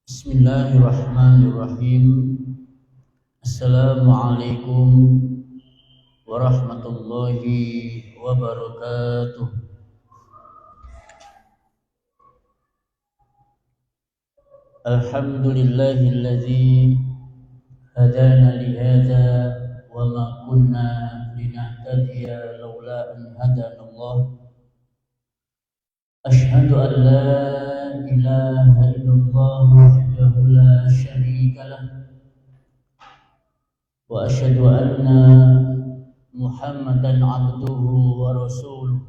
Bismillahirrahmanirrahim. Assalamualaikum warahmatullahi wabarakatuh. Alhamdulillahilladzi hadana lihada wa ma kunna linahtadiya laula an hadana Allah. Ashhadu an la ilaha illallah wahdahu la syarika lah wa asyhadu anna Muhammadan abduhu wa rasuluh.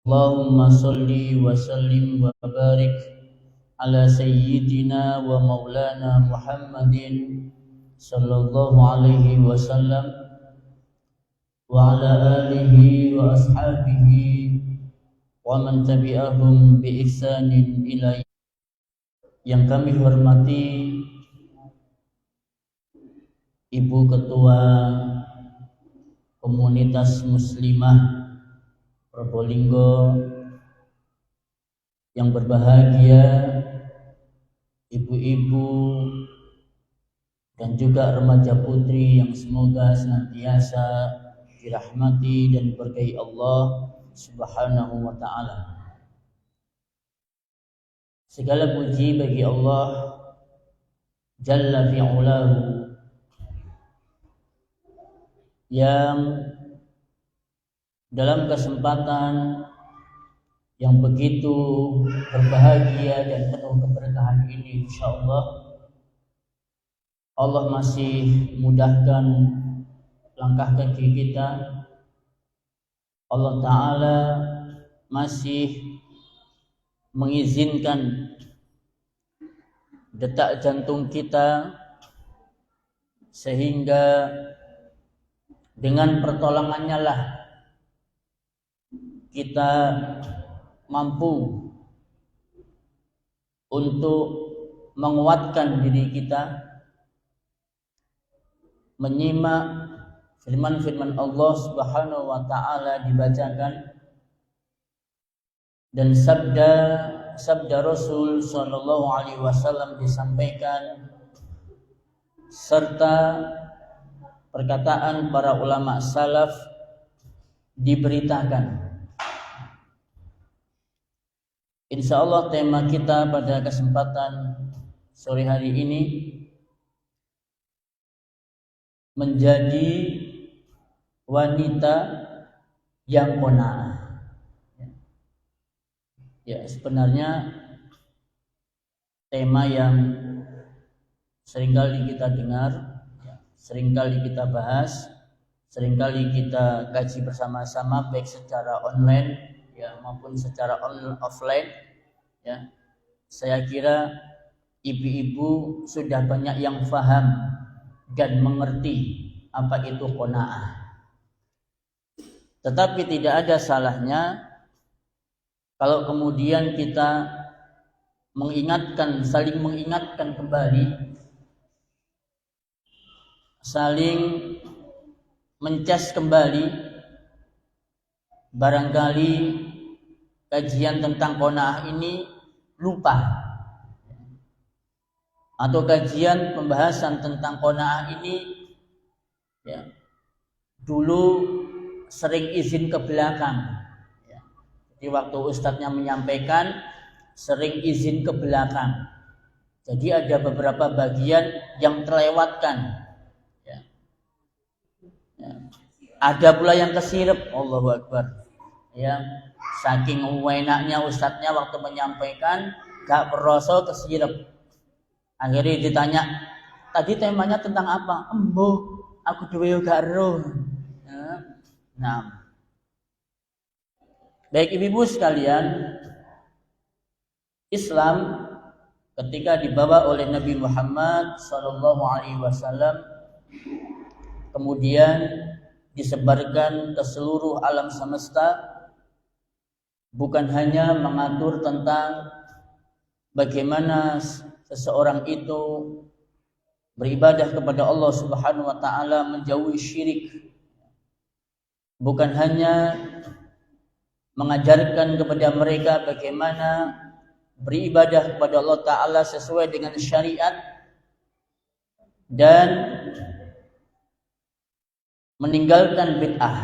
Allahumma salli wa sallim wa barik ala sayyidina wa maulana Muhammadin sallallahu alaihi wasallam wa ala alihi wa ashabihi wa man tabi'ahum bi ihsanin ila. Yang kami hormati Ibu Ketua Komunitas Muslimah Probolinggo, yang berbahagia ibu-ibu dan juga remaja putri yang semoga senantiasa dirahmati dan diberkahi Allah Subhanahu wa ta'ala. Segala puji bagi Allah Jalla fi'ulahu, yang dalam kesempatan yang begitu berbahagia dan penuh keberkahan ini, insyaallah Allah masih mudahkan langkah kaki kita. Allah Ta'ala masih mengizinkan detak jantung kita, sehingga dengan pertolongannya lah kita mampu untuk menguatkan diri kita, menyimak firman-firman Allah Subhanahu wa ta'ala dibacakan, dan sabda Rasul sallallahu alaihi wasallam disampaikan, serta perkataan para ulama salaf diberitakan. Insyaallah tema kita pada kesempatan sore hari ini menjadi wanita yang qanaah. Ya, sebenarnya tema yang seringkali kita dengar, seringkali kita bahas, seringkali kita kaji bersama-sama, baik secara online ya maupun secara offline ya. Saya kira ibu-ibu sudah banyak yang paham dan mengerti apa itu qanaah. Tetapi tidak ada salahnya kalau kemudian kita saling mengingatkan kembali, saling mencas kembali. Barangkali kajian tentang qanaah ini lupa, atau kajian pembahasan tentang qanaah ini ya, dulu sering izin ke belakang ya. Jadi waktu ustadznya menyampaikan sering izin ke belakang, jadi ada beberapa bagian yang terlewatkan ya. Ya. Ada pula yang kesirep, Allahu Akbar ya, saking enaknya ustadznya waktu menyampaikan gak perasa kesirep. Akhirnya ditanya, tadi temanya tentang apa? Embuh, aku dhewe gak ero. Nah, baik ibu-ibu sekalian, Islam ketika dibawa oleh Nabi Muhammad SAW, kemudian disebarkan ke seluruh alam semesta, bukan hanya mengatur tentang bagaimana seseorang itu beribadah kepada Allah Subhanahu wa taala, menjauhi syirik. Bukan hanya mengajarkan kepada mereka bagaimana beribadah kepada Allah taala sesuai dengan syariat dan meninggalkan bid'ah.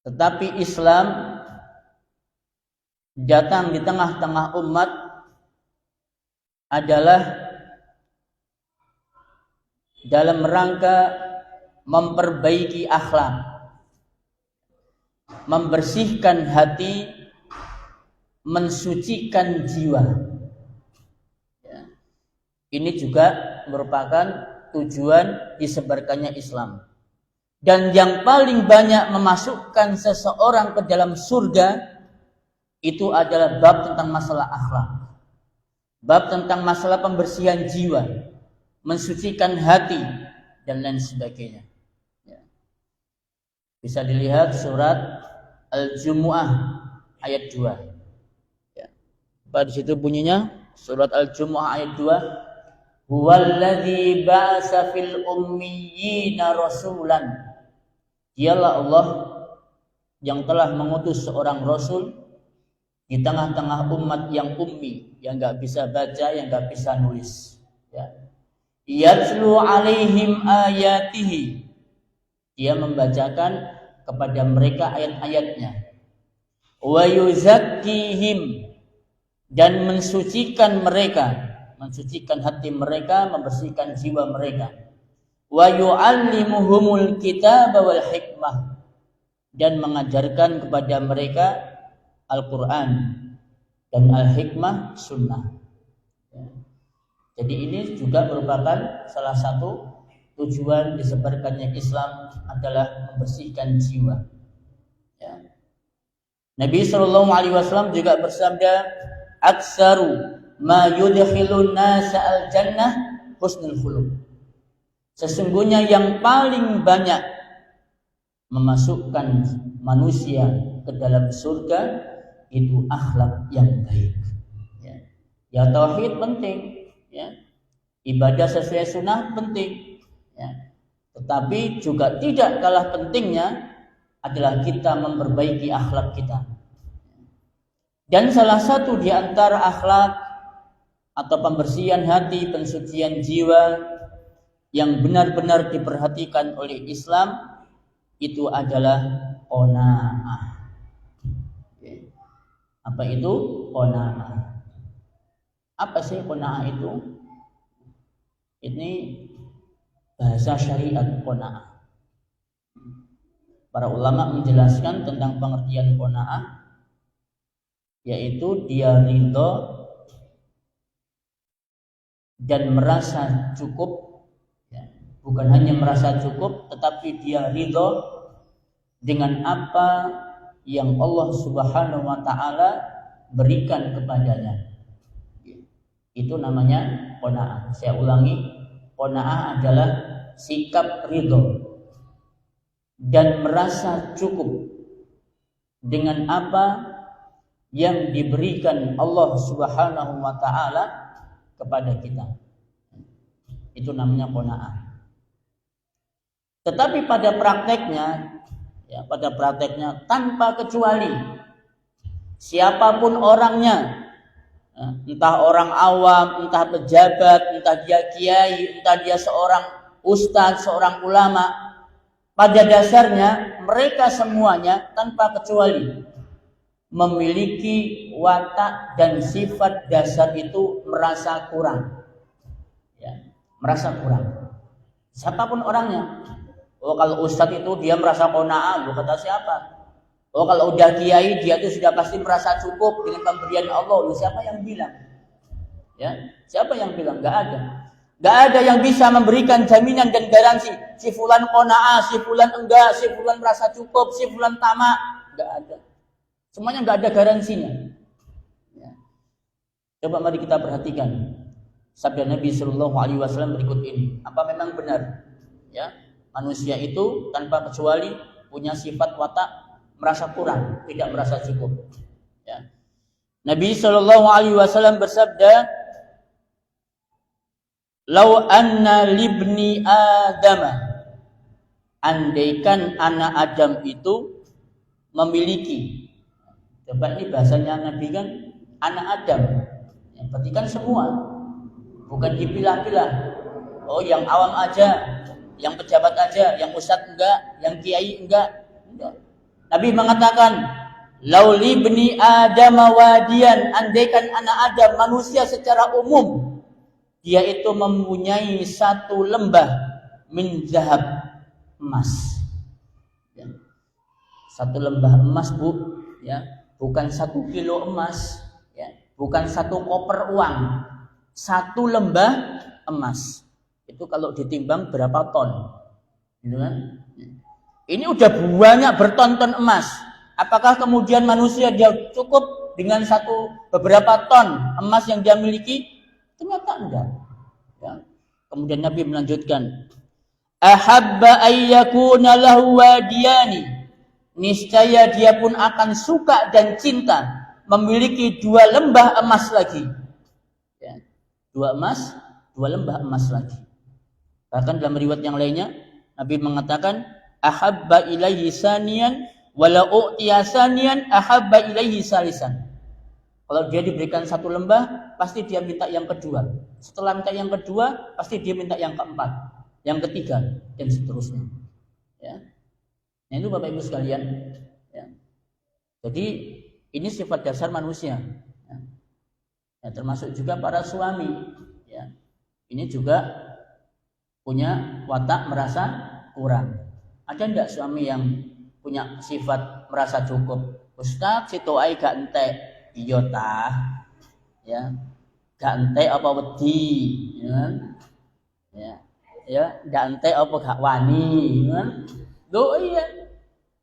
Tetapi Islam datang di tengah-tengah umat adalah dalam rangka memperbaiki akhlak, membersihkan hati, mensucikan jiwa. Ini juga merupakan tujuan disebarkannya Islam. Dan yang paling banyak memasukkan seseorang ke dalam surga itu adalah bab tentang masalah akhlak, bab tentang masalah pembersihan jiwa, mensucikan hati, dan lain sebagainya. Bisa dilihat surat Al-Jumu'ah ayat 2. Apa di situ bunyinya? Surat Al-Jumu'ah ayat 2. Huwallazi ba'asa fil ummiyina rasulan. Dialah Allah yang telah mengutus seorang rasul di tengah-tengah umat yang ummi, yang enggak bisa baca, yang enggak bisa nulis. Yatlu alaihim ayatihi. Dia membacakan kepada mereka ayat-ayatnya. Wa yuzakkihim, dan mensucikan mereka, mensucikan hati mereka, membersihkan jiwa mereka. Wa yu'allimuhumul kitaba wal hikmah, dan mengajarkan kepada mereka Al-Quran dan Al-Hikmah Sunnah. Jadi ini juga merupakan salah satu tujuan disebarkannya Islam adalah membersihkan jiwa. Nabi SAW juga bersabda, "Aksaru ma yudkhilun nasa al-jannah husnul khuluq." Sesungguhnya yang paling banyak memasukkan manusia ke dalam surga itu akhlak yang baik. Ya, tauhid penting, ya. Ibadah sesuai sunnah penting, ya. Tetapi juga tidak kalah pentingnya adalah kita memperbaiki akhlak kita. Dan salah satu di antara akhlak atau pembersihan hati, pensucian jiwa yang benar-benar diperhatikan oleh Islam itu adalah qanaah. Apa itu qanaah? Apa sih qanaah itu? Ini bahasa syariat qanaah. Para ulama menjelaskan tentang pengertian qanaah, yaitu dia ridho dan merasa cukup. Bukan hanya merasa cukup, tetapi dia ridho dengan apa yang Allah Subhanahu wa taala berikan kepadanya. Itu namanya qanaah. Saya ulangi, qanaah adalah sikap ridho dan merasa cukup dengan apa yang diberikan Allah Subhanahu wa taala kepada kita. Itu namanya qanaah. Tetapi pada prakteknya tanpa kecuali siapapun orangnya, entah orang awam, entah pejabat, entah dia kiai, entah dia seorang ustadz, seorang ulama, pada dasarnya mereka semuanya tanpa kecuali memiliki watak dan sifat dasar itu merasa kurang, merasa kurang. Siapapun orangnya. Oh, kalau ustadz itu dia merasa qanaah, kata siapa? Oh, kalau udah kiai dia itu sudah pasti merasa cukup dengan pemberian Allah. Siapa yang bilang? Ya, siapa yang bilang? Enggak ada. Enggak ada yang bisa memberikan jaminan dan garansi si fulan qanaah, si fulan enggak, si fulan merasa cukup, si fulan tamak. Enggak ada. Semuanya enggak ada garansinya. Ya. Coba mari kita perhatikan sabda Nabi SAW berikut ini. Apa memang benar? Ya. Manusia itu tanpa kecuali punya sifat watak merasa kurang, tidak merasa cukup. Ya. Nabi SAW bersabda, Lau anna libni Adama, andaikan anak Adam itu memiliki, coba ini bahasanya Nabi kan anak Adam, ya, berarti kan semua, bukan dipilah-pilah. Oh yang awam aja, yang pejabat aja, yang ustadz enggak, yang kiai enggak. Nabi mengatakan, lau libni Adam wadiyan, andaikan anak Adam manusia secara umum dia itu mempunyai satu lembah min zahab, emas, ya. Satu lembah emas, Bu, ya, bukan 1 kilo emas, ya, bukan 1 koper uang, 1 lembah emas. Itu kalau ditimbang berapa ton, gitu kan? Ini udah banyak berton-ton emas. Apakah kemudian manusia dia cukup dengan beberapa ton emas yang dia miliki? Ternyata enggak. Ya. Kemudian Nabi melanjutkan, ahabba ayyakuna lahu wadiyani, niscaya dia pun akan suka dan cinta memiliki 2 lembah emas lagi. Ya. 2 lembah emas lagi. Bahkan dalam riwayat yang lainnya Nabi mengatakan, ahabba ilaihi saniyan wala u'tiya saniyan ahabba ilaihi salisan. Kalau dia diberikan 1 lembah, pasti dia minta yang kedua. Setelah minta yang kedua, pasti dia minta yang keempat, yang ketiga, dan seterusnya. Ya. Nah itu Bapak Ibu sekalian. Ya. Jadi ini sifat dasar manusia. Ya. Ya, termasuk juga para suami. Ya. Ini juga punya watak merasa kurang. Ada enggak suami yang punya sifat merasa cukup? Ustaz, situ ai gak entek. Iya tah, ya, gak entek apa wedi, ya, gak entek apa gak wani, Loh iya.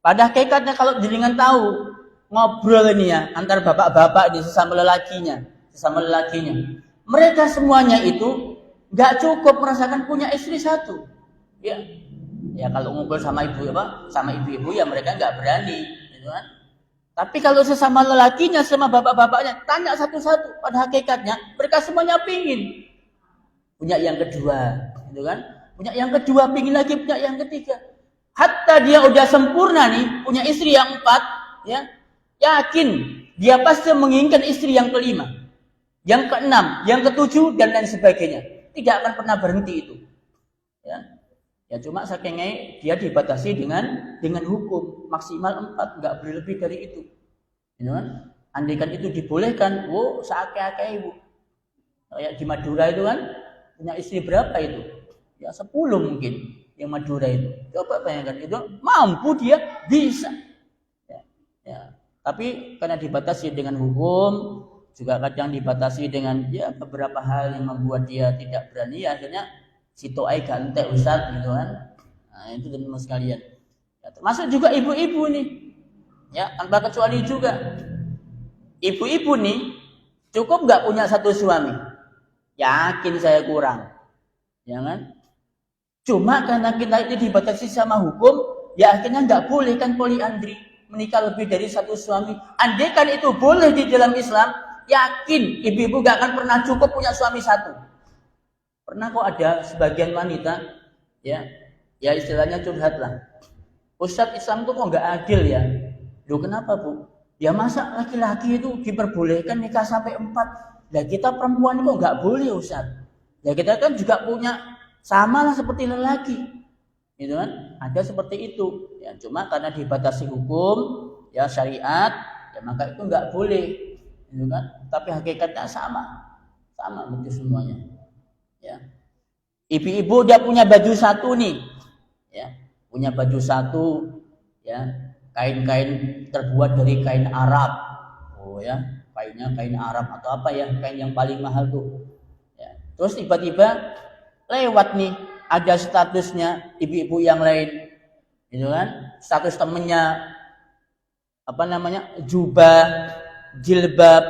Pada hakikatnya kalau jenengan tahu ngobrol ini ya antar bapak-bapak ini sesama lelakinya, mereka semuanya itu gak cukup merasakan punya istri 1, ya. Ya kalau ngumpul sama ibu-ibu ya mereka gak berani, gitu kan. Tapi kalau sesama lelakinya, sama bapak-bapaknya, tanya satu-satu. Pada hakikatnya, mereka semuanya pingin punya yang kedua, gitu kan? Punya yang kedua, pingin lagi punya yang ketiga. Hatta dia udah sempurna nih, punya istri yang 4, ya, yakin dia pasti menginginkan istri yang kelima, yang keenam, yang ketujuh, dan lain sebagainya. Tidak akan pernah berhenti itu, ya. Ya cuma sakingnya dia dibatasi dengan hukum maksimal 4, nggak boleh lebih dari itu. You know, andaikan itu dibolehkan, seakeh-akeh ibu. Kayak di Madura itu kan punya istri berapa itu? Ya 10 mungkin yang Madura itu. Coba bayangkan itu mampu dia bisa. Ya. Tapi karena dibatasi dengan hukum, juga kadang dibatasi dengan ya beberapa hal yang membuat dia tidak berani, akhirnya situ ai gante Ustaz gitu kan. Nah, itu teman-teman sekalian. Ya, termasuk juga ibu-ibu nih. Ya, tanpa kecuali juga. Ibu-ibu nih cukup enggak punya 1 suami? Yakin saya kurang. Ya kan? Cuma karena kita itu dibatasi sama hukum, ya akhirnya enggak boleh kan poliandri, menikah lebih dari 1 suami. Andaikan itu boleh di dalam Islam, yakin ibu-ibu enggak akan pernah cukup punya suami 1. Pernah kok ada sebagian wanita, ya istilahnya curhat lah. Ustadz, Islam itu kok nggak adil ya? Loh kenapa Bu? Ya masa laki-laki itu diperbolehkan nikah sampai 4? Nah kita perempuan kok nggak boleh Ustadz? Ya kita kan juga punya sama lah seperti lelaki, gitu kan? Ada seperti itu. Ya cuma karena dibatasi hukum, ya syariat, ya maka itu nggak boleh, gitu kan? Tapi hakikatnya sama betul semuanya. Ya. Ibu-ibu dia punya baju 1 nih, ya, punya baju 1, ya, kain-kain terbuat dari kain Arab, ya, kainnya kain Arab atau apa ya, kain yang paling mahal tuh, ya. Terus tiba-tiba lewat nih, ada statusnya ibu-ibu yang lain, gitu kan, status temennya, jubah, jilbab,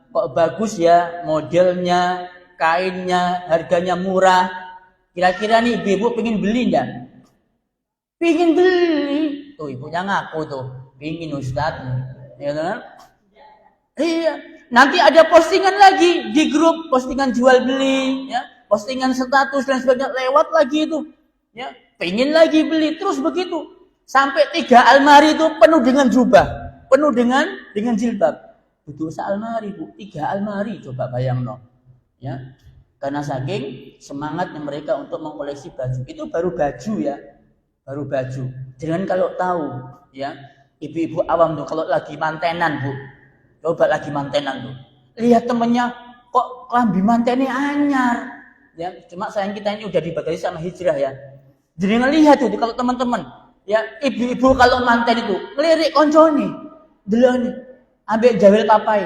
kok bagus ya, modelnya, kainnya, harganya murah. Kira-kira nih ibu-ibu pengen beli enggak? Pengen beli. Tuh ibunya ngaku tuh, pengen Ustaz. Ya kan? Iya. Nanti ada postingan lagi di grup, postingan jual beli, ya. postingan status dan sebagainya, lewat lagi itu, ya, pengen lagi beli, terus begitu, sampai 3 almari itu penuh dengan jubah, penuh dengan jilbab, butuh almari Bu, 3 almari, coba bayang no, ya, karena saking semangatnya mereka untuk mengkoleksi baju, itu baru baju ya, baru baju. Jangan kalau tahu, ya, ibu-ibu awam tuh kalau lagi mantenan Bu, coba lagi mantenan tuh, lihat temennya kok kelambi mantennya anyar, ya, cuma sayang kita ini udah dibatasi sama hijrah ya. Jadi ngelihat tuh kalau teman-teman, ya, ibu-ibu kalau manten itu ngelirik koncone, delone, ambek jawel papai,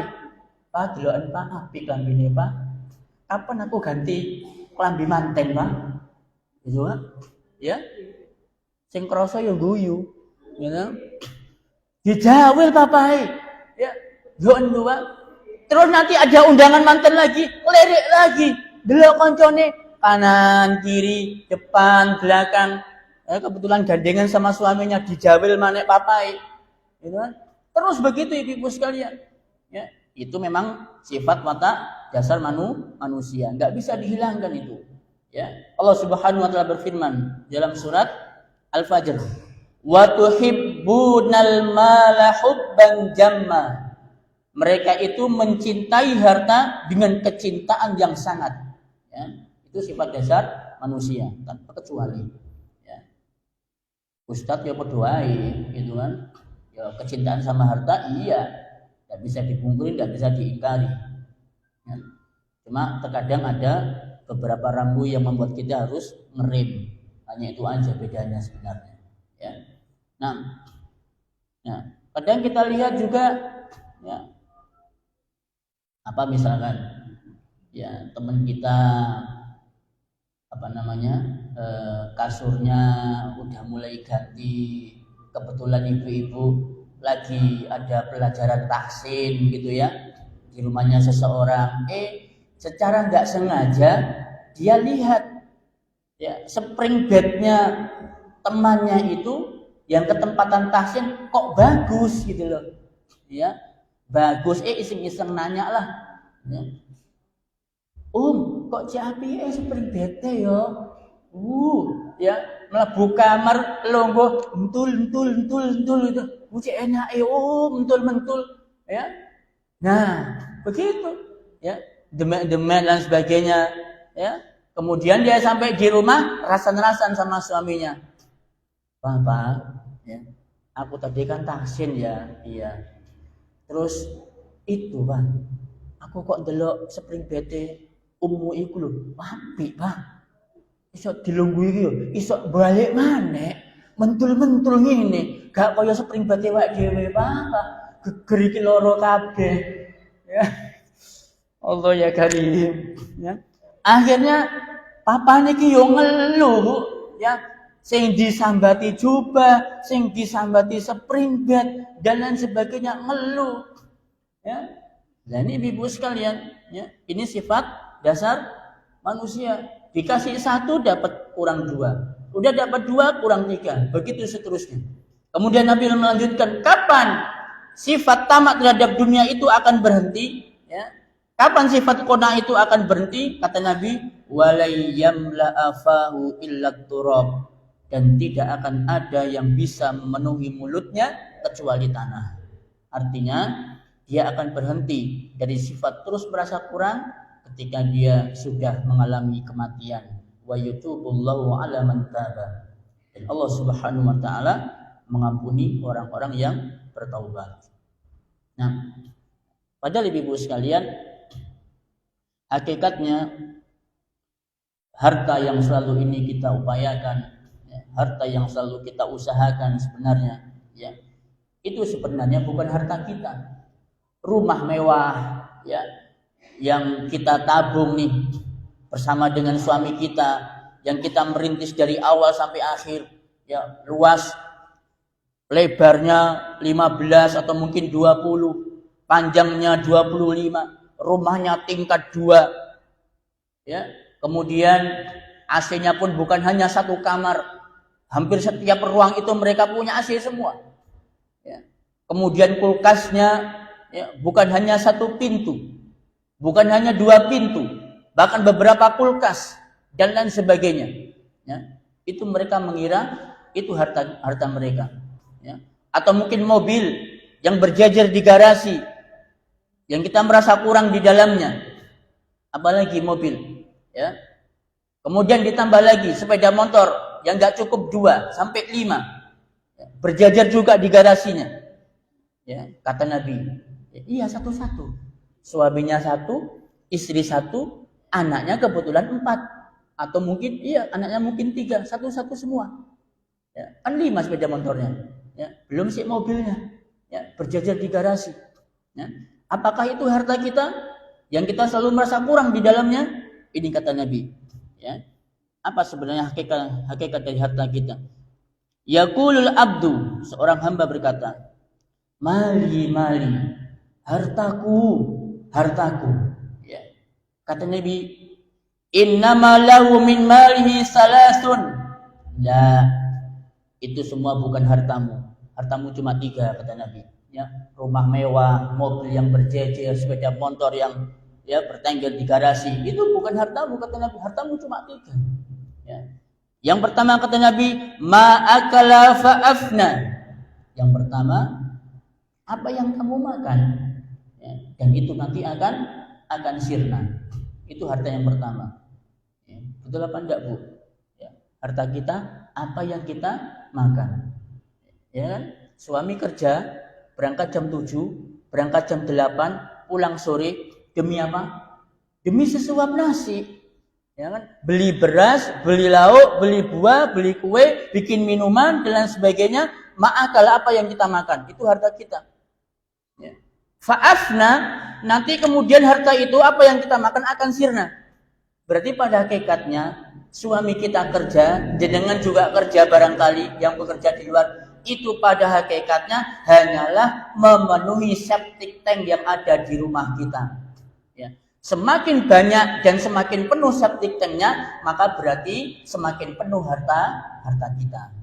Pak deloken Pak, apik klambine Pak, kapan aku ganti klambi manten Pak, gitu Pak, ya, sing krasa ya guyu, ya, dijawel papai, ya, delon tuh Pak. Terus nanti ada undangan manten lagi, ngelirik lagi, delok koncone, kanan, kiri, depan, belakang. Kebetulan gandengan sama suaminya, dijawel manek papai. Gitu kan? Terus begitu ibu-ibu sekalian. Ya, itu memang sifat watak dasar manusia, nggak bisa dihilangkan itu. Ya, Allah Subhanahu wa taala berfirman dalam surat Al-Fajr, "Wa tuhibbunal mala hubban jamma." Mereka itu mencintai harta dengan kecintaan yang sangat. Ya, itu sifat dasar manusia tanpa kecuali. Ya. Ustadz ya berdoai, gitu kan? Ya, kecintaan sama harta iya, nggak bisa dipungkiri, nggak bisa diingkari. Ya. Cuma terkadang ada beberapa rambu yang membuat kita harus ngerem. Hanya itu aja bedanya sebenarnya. Ya. Nah, kadang kita lihat juga, ya, apa misalkan, ya, teman kita kasurnya udah mulai ganti, kebetulan ibu-ibu lagi ada pelajaran tahsin gitu ya di rumahnya seseorang, secara nggak sengaja dia lihat, ya, spring bednya temannya itu yang ketempatan tahsin kok bagus gitu loh, ya, bagus, iseng-iseng nanya lah, ya, kok ciapi spring bete yo, ya, mlebu kamar longgo entul itu, cek enak mentul, ya, nah begitu, ya, demek dan sebagainya, ya, kemudian dia sampai di rumah rasan-rasan sama suaminya, Pak, ya, aku tadi kan tahsin ya, iya. Terus itu Pak, aku kok delok spring bete ummu iku lho, apik Pak. Iso dilungguh iki yo, iso balik maneh, mentul-mentul ngene, gak kaya spring bete wak dhewe Pak. Geger iki loro kabeh. Ya. Allah ya Karim, ya. Akhirnya papa niki yo ngeluh, Bu, ya. Sing disambati jubah, sing disambati spring bed dan lain sebagainya, ngeluh. Ya. Dan ini ibu sekalian, ya, ini sifat dasar manusia. Dikasih 1 dapat kurang 2, udah dapat 2 kurang 3, begitu seterusnya. Kemudian Nabi melanjutkan, kapan sifat tamak terhadap dunia itu akan berhenti? Ya. Kapan sifat qanaah itu akan berhenti? Kata Nabi, walay yamla afahu illa turab, dan tidak akan ada yang bisa memenuhi mulutnya kecuali tanah. Artinya dia akan berhenti dari sifat terus merasa kurang ketika dia sudah mengalami kematian. Wa yutubullahu ala man taba, dan Allah Subhanahu wa taala mengampuni orang-orang yang bertaubat. Nah, padahal ibu-ibu sekalian, hakikatnya harta yang selalu ini kita upayakan, ya, harta yang selalu kita usahakan sebenarnya, ya, itu sebenarnya bukan harta kita. Rumah mewah, ya, yang kita tabung nih bersama dengan suami kita, yang kita merintis dari awal sampai akhir, ya, luas lebarnya 15 atau mungkin 20, panjangnya 25, rumahnya tingkat 2, ya, kemudian AC-nya pun bukan hanya 1 kamar, hampir setiap ruang itu mereka punya AC semua, ya. Kemudian kulkasnya, ya, bukan hanya 1 pintu, bukan hanya 2 pintu, bahkan beberapa kulkas dan lain sebagainya. Ya, itu mereka mengira itu harta mereka. Ya. Atau mungkin mobil yang berjajar di garasi, yang kita merasa kurang di dalamnya, apalagi mobil. Ya. Kemudian ditambah lagi sepeda motor yang nggak cukup 2 sampai 5, ya, berjajar juga di garasinya. Ya, kata Nabi, ya, iya satu-satu, suaminya 1, istri 1, anaknya kebetulan 4, atau mungkin iya anaknya mungkin 3, satu-satu semua. Ya, kan 5 sepeda motornya, ya, belum sih mobilnya, ya, berjajar di garasi. Ya. Apakah itu harta kita yang kita selalu merasa kurang di dalamnya? Ini kata Nabi. Ya. Apa sebenarnya hakikat dari harta kita? Yaqulul abdu, seorang hamba berkata, mali, hartaku. Ya. Kata Nabi, innama lahu min malihi salasun. La, itu semua bukan hartamu. Hartamu cuma 3, kata Nabi. Ya, rumah mewah, mobil yang berjejer, sepeda motor yang ya bertengger di garasi, itu bukan hartamu, kata Nabi. Hartamu cuma 3. Ya. Yang pertama kata Nabi, ma'akala fa'afna. Yang pertama, apa yang kamu makan, ya, dan itu nanti akan sirna. Itu harta yang pertama. Ya. Betul apa enggak, Bu? Ya. Harta kita apa yang kita makan. Ya kan? Suami kerja, berangkat jam 7, berangkat jam 8, pulang sore, demi apa? Demi sesuap nasi. Ya kan? Beli beras, beli lauk, beli buah, beli kue, bikin minuman dan lain sebagainya. Ma'akal apa yang kita makan, itu harta kita. Ya. Fa'afna, nanti kemudian harta itu apa yang kita makan akan sirna. Berarti pada hakikatnya suami kita kerja, jenengan juga kerja barangkali yang bekerja di luar, itu pada hakikatnya hanyalah memenuhi septic tank yang ada di rumah kita. Ya. Semakin banyak dan semakin penuh septic tanknya, maka berarti semakin penuh harta kita.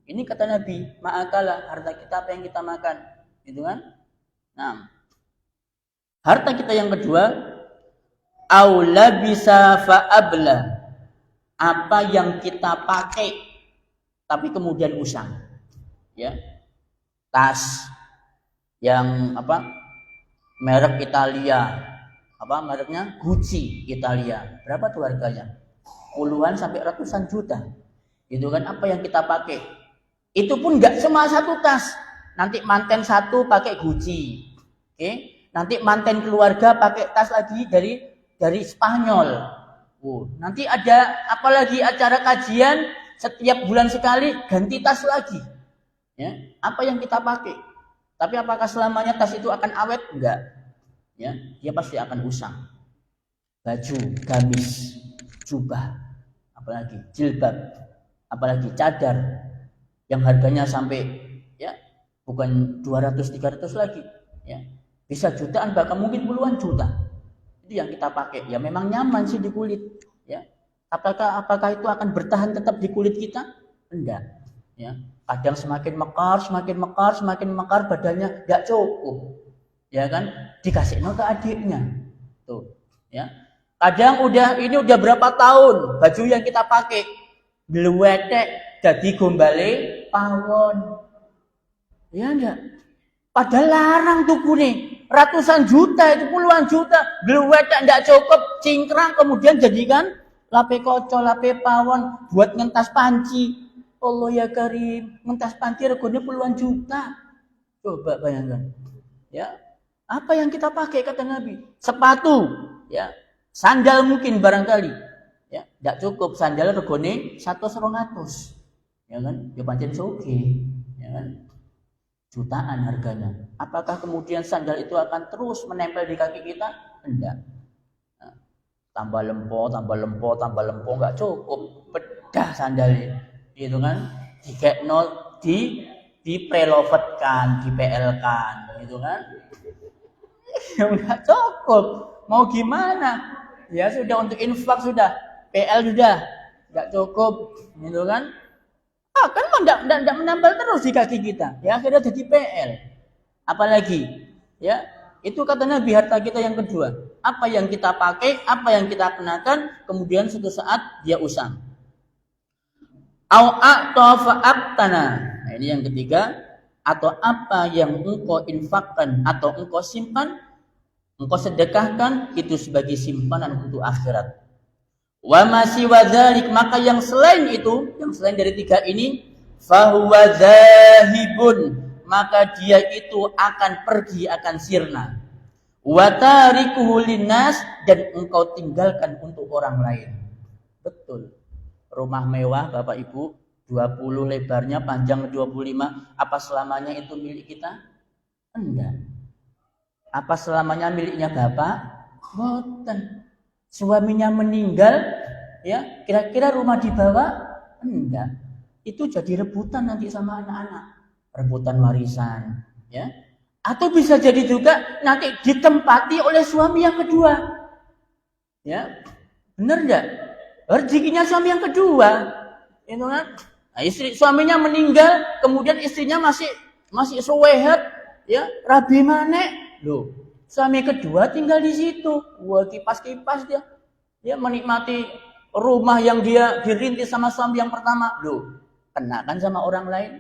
Ini kata Nabi, ma'akala, harta kita apa yang kita makan, gitu kan? Nah, harta kita yang kedua, aula bisa fa'abla, apa yang kita pakai tapi kemudian usang. Ya, tas yang apa? Merek Italia. Apa mereknya? Gucci Italia. Berapa tuh harganya? Puluhan sampai ratusan juta. Itu kan apa yang kita pakai. Itu pun enggak cuma satu tas. Nanti manten 1 pakai Gucci. Oke? Nanti manten keluarga pakai tas lagi dari Spanyol. Nanti ada apalagi acara kajian setiap bulan sekali ganti tas lagi. Ya, apa yang kita pakai. Tapi apakah selamanya tas itu akan awet? Enggak. Ya, dia pasti akan usang. Baju, gamis, jubah, apalagi jilbab, apalagi cadar yang harganya sampai ya bukan 200-300 lagi, ya. Bisa jutaan bahkan mungkin puluhan juta. Itu yang kita pakai. Ya memang nyaman sih di kulit, ya. Apakah itu akan bertahan tetap di kulit kita? Enggak, ya. Kadang semakin mekar badannya enggak cukup. Ya kan, dikasih ke adiknya tuh, ya. Kadang udah berapa tahun baju yang kita pakai gluwetek jadi gombale pawon, ya enggak, padahal larang tuku nih, ratusan juta itu puluhan juta, gluwetek enggak cukup, cingkrang kemudian jadikan lape kocok, lape pawon buat ngentas panci. Allah ya karim, ngentas panci regane puluhan juta, coba bayangkan, ya. Apa yang kita pakai kata Nabi? Sepatu, ya. Sandal mungkin barangkali, ya. Tidak cukup sandal regone 100-200, ya kan? Ya pancen soge, ya kan? Jutaan harganya. Apakah kemudian sandal itu akan terus menempel di kaki kita? Enggak. Nah, tambah lempo, nggak cukup. Bedah sandalnya, gitu kan? Di prelovetkan, di PL-kan, gitu kan? Ya enggak cukup, mau gimana? Ya sudah, untuk infak sudah, PL sudah enggak cukup, gitu kan? Kan enggak menambal terus di kaki kita, ya akhirnya jadi PL. Apalagi, ya itu kata Nabi harta kita yang kedua. apa yang kita pakai, apa yang kita kenakan, kemudian suatu saat dia usang. Au a'tafa abtana. Nah, ini yang ketiga, atau apa yang engkau infakkan atau engkau simpan, engkau sedekahkan itu sebagai simpanan untuk akhirat. Wa masih wadzalik, maka yang selain itu, yang selain dari tiga ini, fahuwa zahibun, maka dia itu akan pergi, akan sirna. Wa tarikuhu linnas, dan engkau tinggalkan untuk orang lain. Betul. Rumah mewah Bapak Ibu, 20 lebarnya, panjang 25, apa selamanya itu milik kita? Enggak. Apa selamanya miliknya Bapak? Boten. Suaminya meninggal, ya, kira-kira rumah dibawa? Enggak. Itu jadi rebutan nanti sama anak-anak. Rebutan warisan, ya. Atau bisa jadi juga nanti ditempati oleh suami yang kedua. Ya. Benar enggak? Rezekinya suami yang kedua. Itu kan? Nah, suaminya meninggal, kemudian istrinya masih sewehet, ya, rabi manek. Loh, suami kedua tinggal di situ. Wah, kipas-kipas dia. Dia menikmati rumah yang dia dirintis sama suami yang pertama. Loh, kenakan sama orang lain.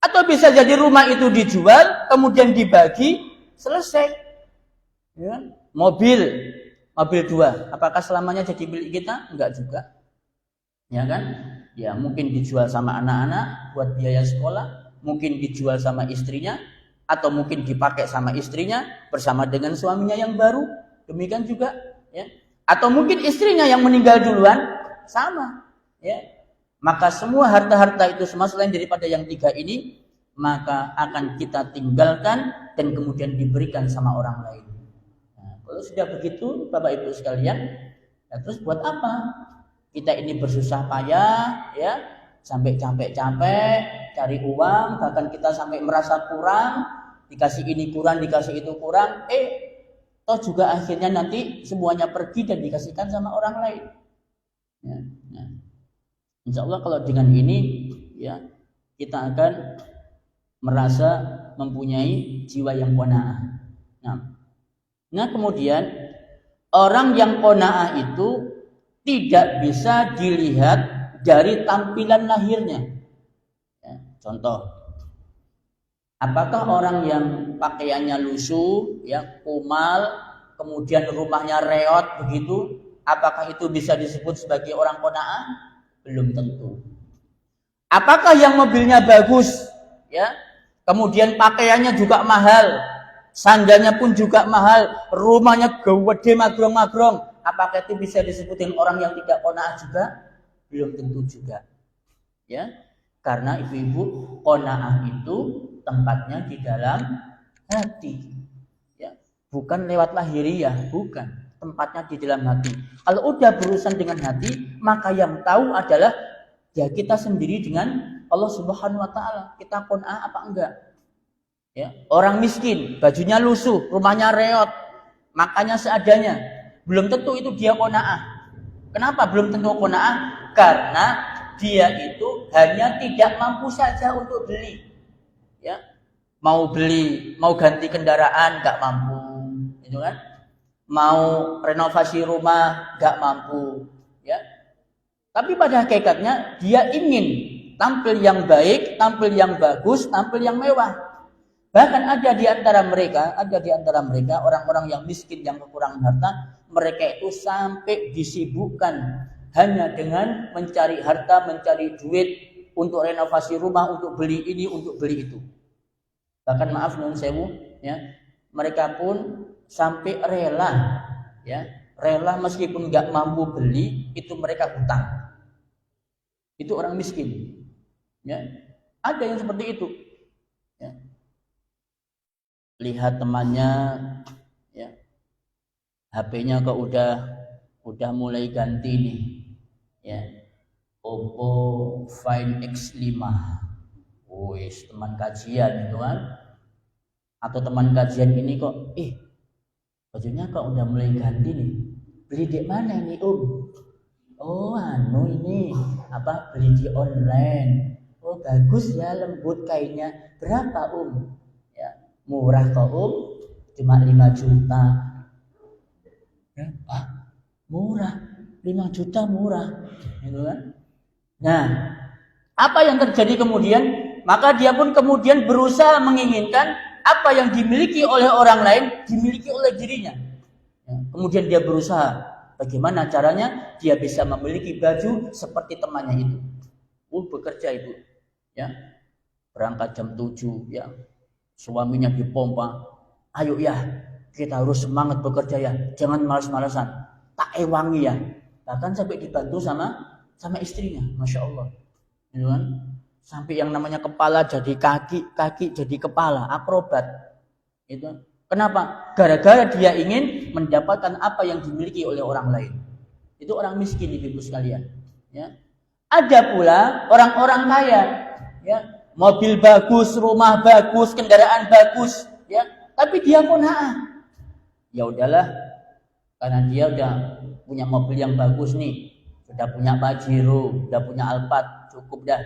Atau bisa jadi rumah itu dijual, kemudian dibagi, selesai. Ya. Mobil 2, apakah selamanya jadi milik kita? Enggak juga. Ya kan? Ya, mungkin dijual sama anak-anak buat biaya sekolah, mungkin dijual sama istrinya, atau mungkin dipakai sama istrinya bersama dengan suaminya yang baru. Demikian juga, ya. Atau mungkin istrinya yang meninggal duluan, sama, ya. Maka semua harta-harta itu semua selain daripada yang tiga ini, maka akan kita tinggalkan dan kemudian diberikan sama orang lain. Nah, kalau sudah begitu Bapak Ibu sekalian, ya, terus buat apa? Kita ini bersusah payah, ya, sampai capek-capek cari uang, bahkan kita sampai merasa kurang, dikasih ini kurang, dikasih itu kurang, toh juga akhirnya nanti semuanya pergi dan dikasihkan sama orang lain. Ya, ya. Insya Allah kalau dengan ini, ya, kita akan merasa mempunyai jiwa yang qanaah. Nah, kemudian orang yang qanaah itu tidak bisa dilihat dari tampilan lahirnya. Ya, contoh, apakah orang yang pakaiannya lusuh, ya, kumal, kemudian rumahnya reot begitu, apakah itu bisa disebut sebagai orang qanaah? Belum tentu. Apakah yang mobilnya bagus, ya, kemudian pakaiannya juga mahal, sandalnya pun juga mahal, rumahnya gede magrong-magrong, apakah itu bisa disebutin orang yang tidak qanaah juga? Belum tentu juga. Ya, karena ibu-ibu, qanaah itu tempatnya di dalam hati. Ya, bukan lewat lahiriah, bukan. Tempatnya di dalam hati. Kalau udah berurusan dengan hati, maka yang tahu adalah ya kita sendiri dengan Allah Subhanahu wa taala. Kita qanaah apa enggak? Ya, orang miskin, bajunya lusuh, rumahnya reot, makannya seadanya. Belum tentu itu dia qanaah. Kenapa belum tentu qanaah? Karena dia itu hanya tidak mampu saja untuk beli. Ya. Mau beli, mau ganti kendaraan enggak mampu, gitu kan? Mau renovasi rumah gak mampu, ya. Tapi pada hakikatnya dia ingin tampil yang baik, tampil yang bagus, tampil yang mewah. Bahkan ada di antara mereka orang-orang yang miskin, yang kekurangan harta, mereka itu sampai disibukkan hanya dengan mencari harta, mencari duit untuk renovasi rumah, untuk beli ini, untuk beli itu. Bahkan maaf nun sewu, ya, mereka pun sampai rela, ya, rela meskipun nggak mampu beli, itu mereka hutang. Itu orang miskin, ya. Ada yang seperti itu, ya. Lihat temannya, ya, HP-nya kok udah mulai ganti nih, ya, Oppo Find X5, wis teman kajian itu kan, atau teman kajian ini kok, bajunya kok udah mulai ganti nih. Beli di mana nih, Oh, ini beli di online. Oh, bagus ya, lembut kainnya. Berapa, Ya, murah kok, cuma 5 juta. Ya, murah, 5 juta murah, gitu kan? Nah, apa yang terjadi kemudian? Maka dia pun kemudian berusaha menginginkan apa yang dimiliki oleh orang lain dimiliki oleh dirinya. Ya, kemudian dia berusaha bagaimana caranya dia bisa memiliki baju seperti temannya itu. Bekerja ibu, ya, berangkat jam 7, ya, suaminya dipompa, ayo ya, kita harus semangat bekerja ya, jangan malas-malasan, tak ewangi ya, bahkan sampai dibantu sama istrinya, masya Allah, gitu kan? Sampai yang namanya kepala jadi kaki, kaki jadi kepala, akrobat, itu. Kenapa? Gara-gara dia ingin mendapatkan apa yang dimiliki oleh orang lain. Itu orang miskin, ibu sekalian. Ya. Ada pula orang-orang kaya, ya, mobil bagus, rumah bagus, kendaraan bagus, ya, tapi dia qanaah. Ya udahlah, karena dia udah punya mobil yang bagus nih, sudah punya Pajero, sudah punya Alphard, cukup dah.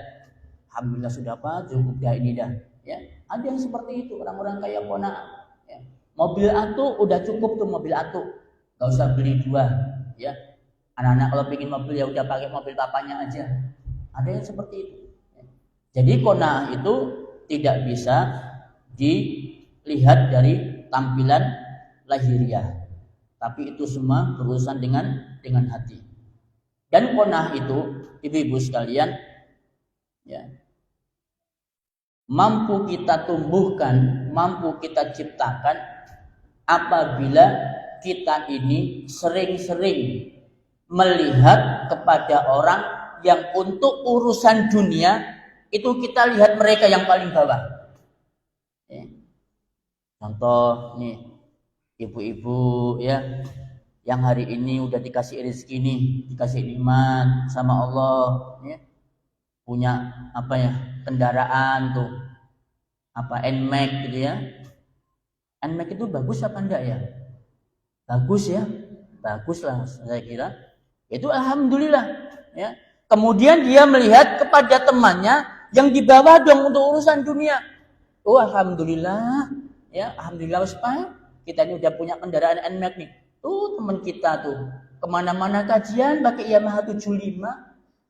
Alhamdulillah sudah apa, cukup dah ini dah. Ya, ada yang seperti itu orang-orang kaya qanaah. Ya. Mobil atu udah cukup tuh mobil atu, nggak usah beli 2, ya. Anak-anak kalau pengen mobil ya udah pakai mobil papanya aja. Ada yang seperti itu. Jadi qanaah itu tidak bisa dilihat dari tampilan lahiriah, tapi itu semua berurusan dengan hati. Dan qanaah itu, ibu-ibu sekalian, ya, mampu kita tumbuhkan, mampu kita ciptakan apabila kita ini sering-sering melihat kepada orang yang untuk urusan dunia itu kita lihat mereka yang paling bawah. Ya. Contoh nih, ibu-ibu ya, yang hari ini udah dikasih rezeki nih, dikasih nikmat sama Allah, ya. Punya apa ya, kendaraan tuh, apa NMAX gitu ya. NMAX itu bagus apa enggak ya? Bagus ya, bagus lah saya kira. Itu alhamdulillah, ya. Kemudian dia melihat kepada temannya yang di bawah dong untuk urusan dunia. Oh alhamdulillah, ya, alhamdulillah supaya kita ini udah punya kendaraan NMAX nih. Tuh teman kita tuh kemana-mana kajian pakai Yamaha 75,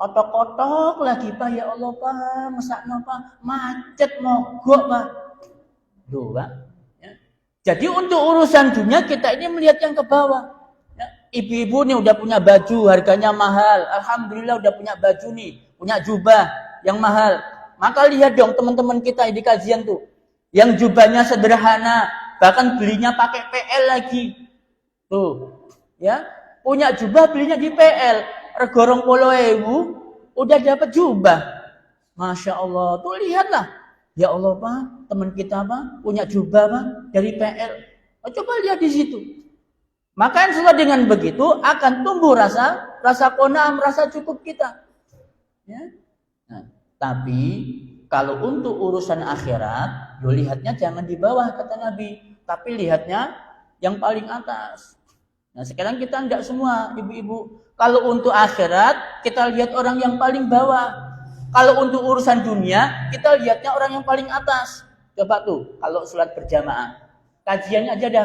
kotok-kotok lagi Pak, ya Allah Pak, mesakno Pak, macet mogok Pak. Tuh Pak, ya. Jadi untuk urusan dunia kita ini melihat yang ke bawah. Ibu-ibu nih udah punya baju harganya mahal, alhamdulillah udah punya baju nih, punya jubah yang mahal. Maka lihat dong teman-teman kita di kajian tuh, yang jubahnya sederhana, bahkan belinya pakai PL lagi. Tuh, ya, punya jubah belinya di PL, regorong 20.000 udah dapat jubah. Masya Allah, tuh lihatlah. Ya Allah Pak, teman kita Pak punya jubah Pak dari PL. Coba lihat di situ. Maka setelah dengan begitu akan tumbuh rasa qanaah, rasa cukup kita. Ya. Nah, tapi kalau untuk urusan akhirat, yo lihatnya jangan di bawah kata Nabi, tapi lihatnya yang paling atas. Nah, sekarang kita enggak semua ibu-ibu. Kalau untuk akhirat kita lihat orang yang paling bawah. Kalau untuk urusan dunia kita lihatnya orang yang paling atas. Coba tuh kalau sholat berjamaah, kajiannya aja dah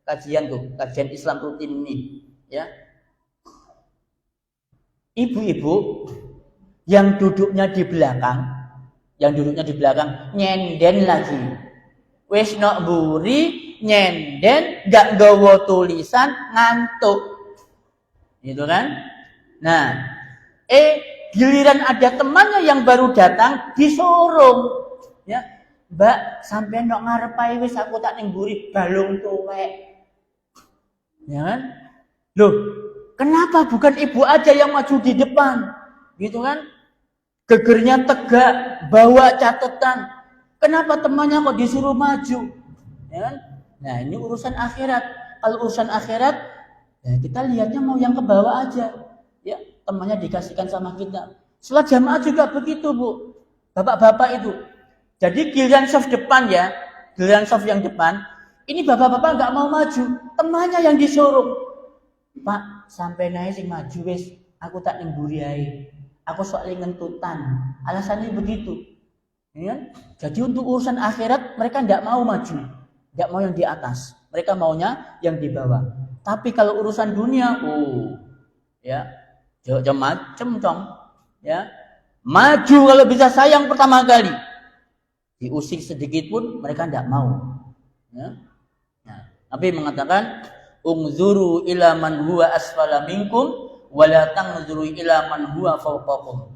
kajian tuh, kajian Islam rutin ini, ya. Ibu-ibu yang duduknya di belakang, nyenden lagi. Wis nok mburi, nyenden, gak nggawa tulisan, ngantuk. Gitu kan? Nah, giliran ada temannya yang baru datang disorong, ya. Mbak, sampai nok ngarep ae wis aku tak ning mburi balung tuwek. Ya kan? Loh, kenapa bukan ibu aja yang maju di depan? Gitu kan? Gegernya tegak, bawa catatan. Kenapa temannya kok disuruh maju? Ya kan? Nah, ini urusan akhirat. Kalau urusan akhirat, ya kita lihatnya mau yang ke bawah aja. Ya, temannya dikasihkan sama kita. Sholat jamaah juga begitu, Bu. Bapak-bapak itu. Jadi giliran saf depan ya, giliran saf yang depan, ini bapak-bapak nggak mau maju, temannya yang disuruh. Pak, sampai naik sing maju wis, aku tak ning mburi ae. Aku soalnya ngentutan. Alasannya begitu. Ya? Jadi untuk urusan akhirat mereka nggak mau maju. Tidak mau yang di atas. Mereka maunya yang di bawah. Tapi kalau urusan dunia, ya, macam dong, ya. Maju kalau bisa sayang pertama kali. Diusik sedikit pun mereka tidak mau. Ya. Nah, Nabi mengatakan, "Ungzuru ila man huwa asfala minkum wa la tanzuru ila man huwa fawqakum."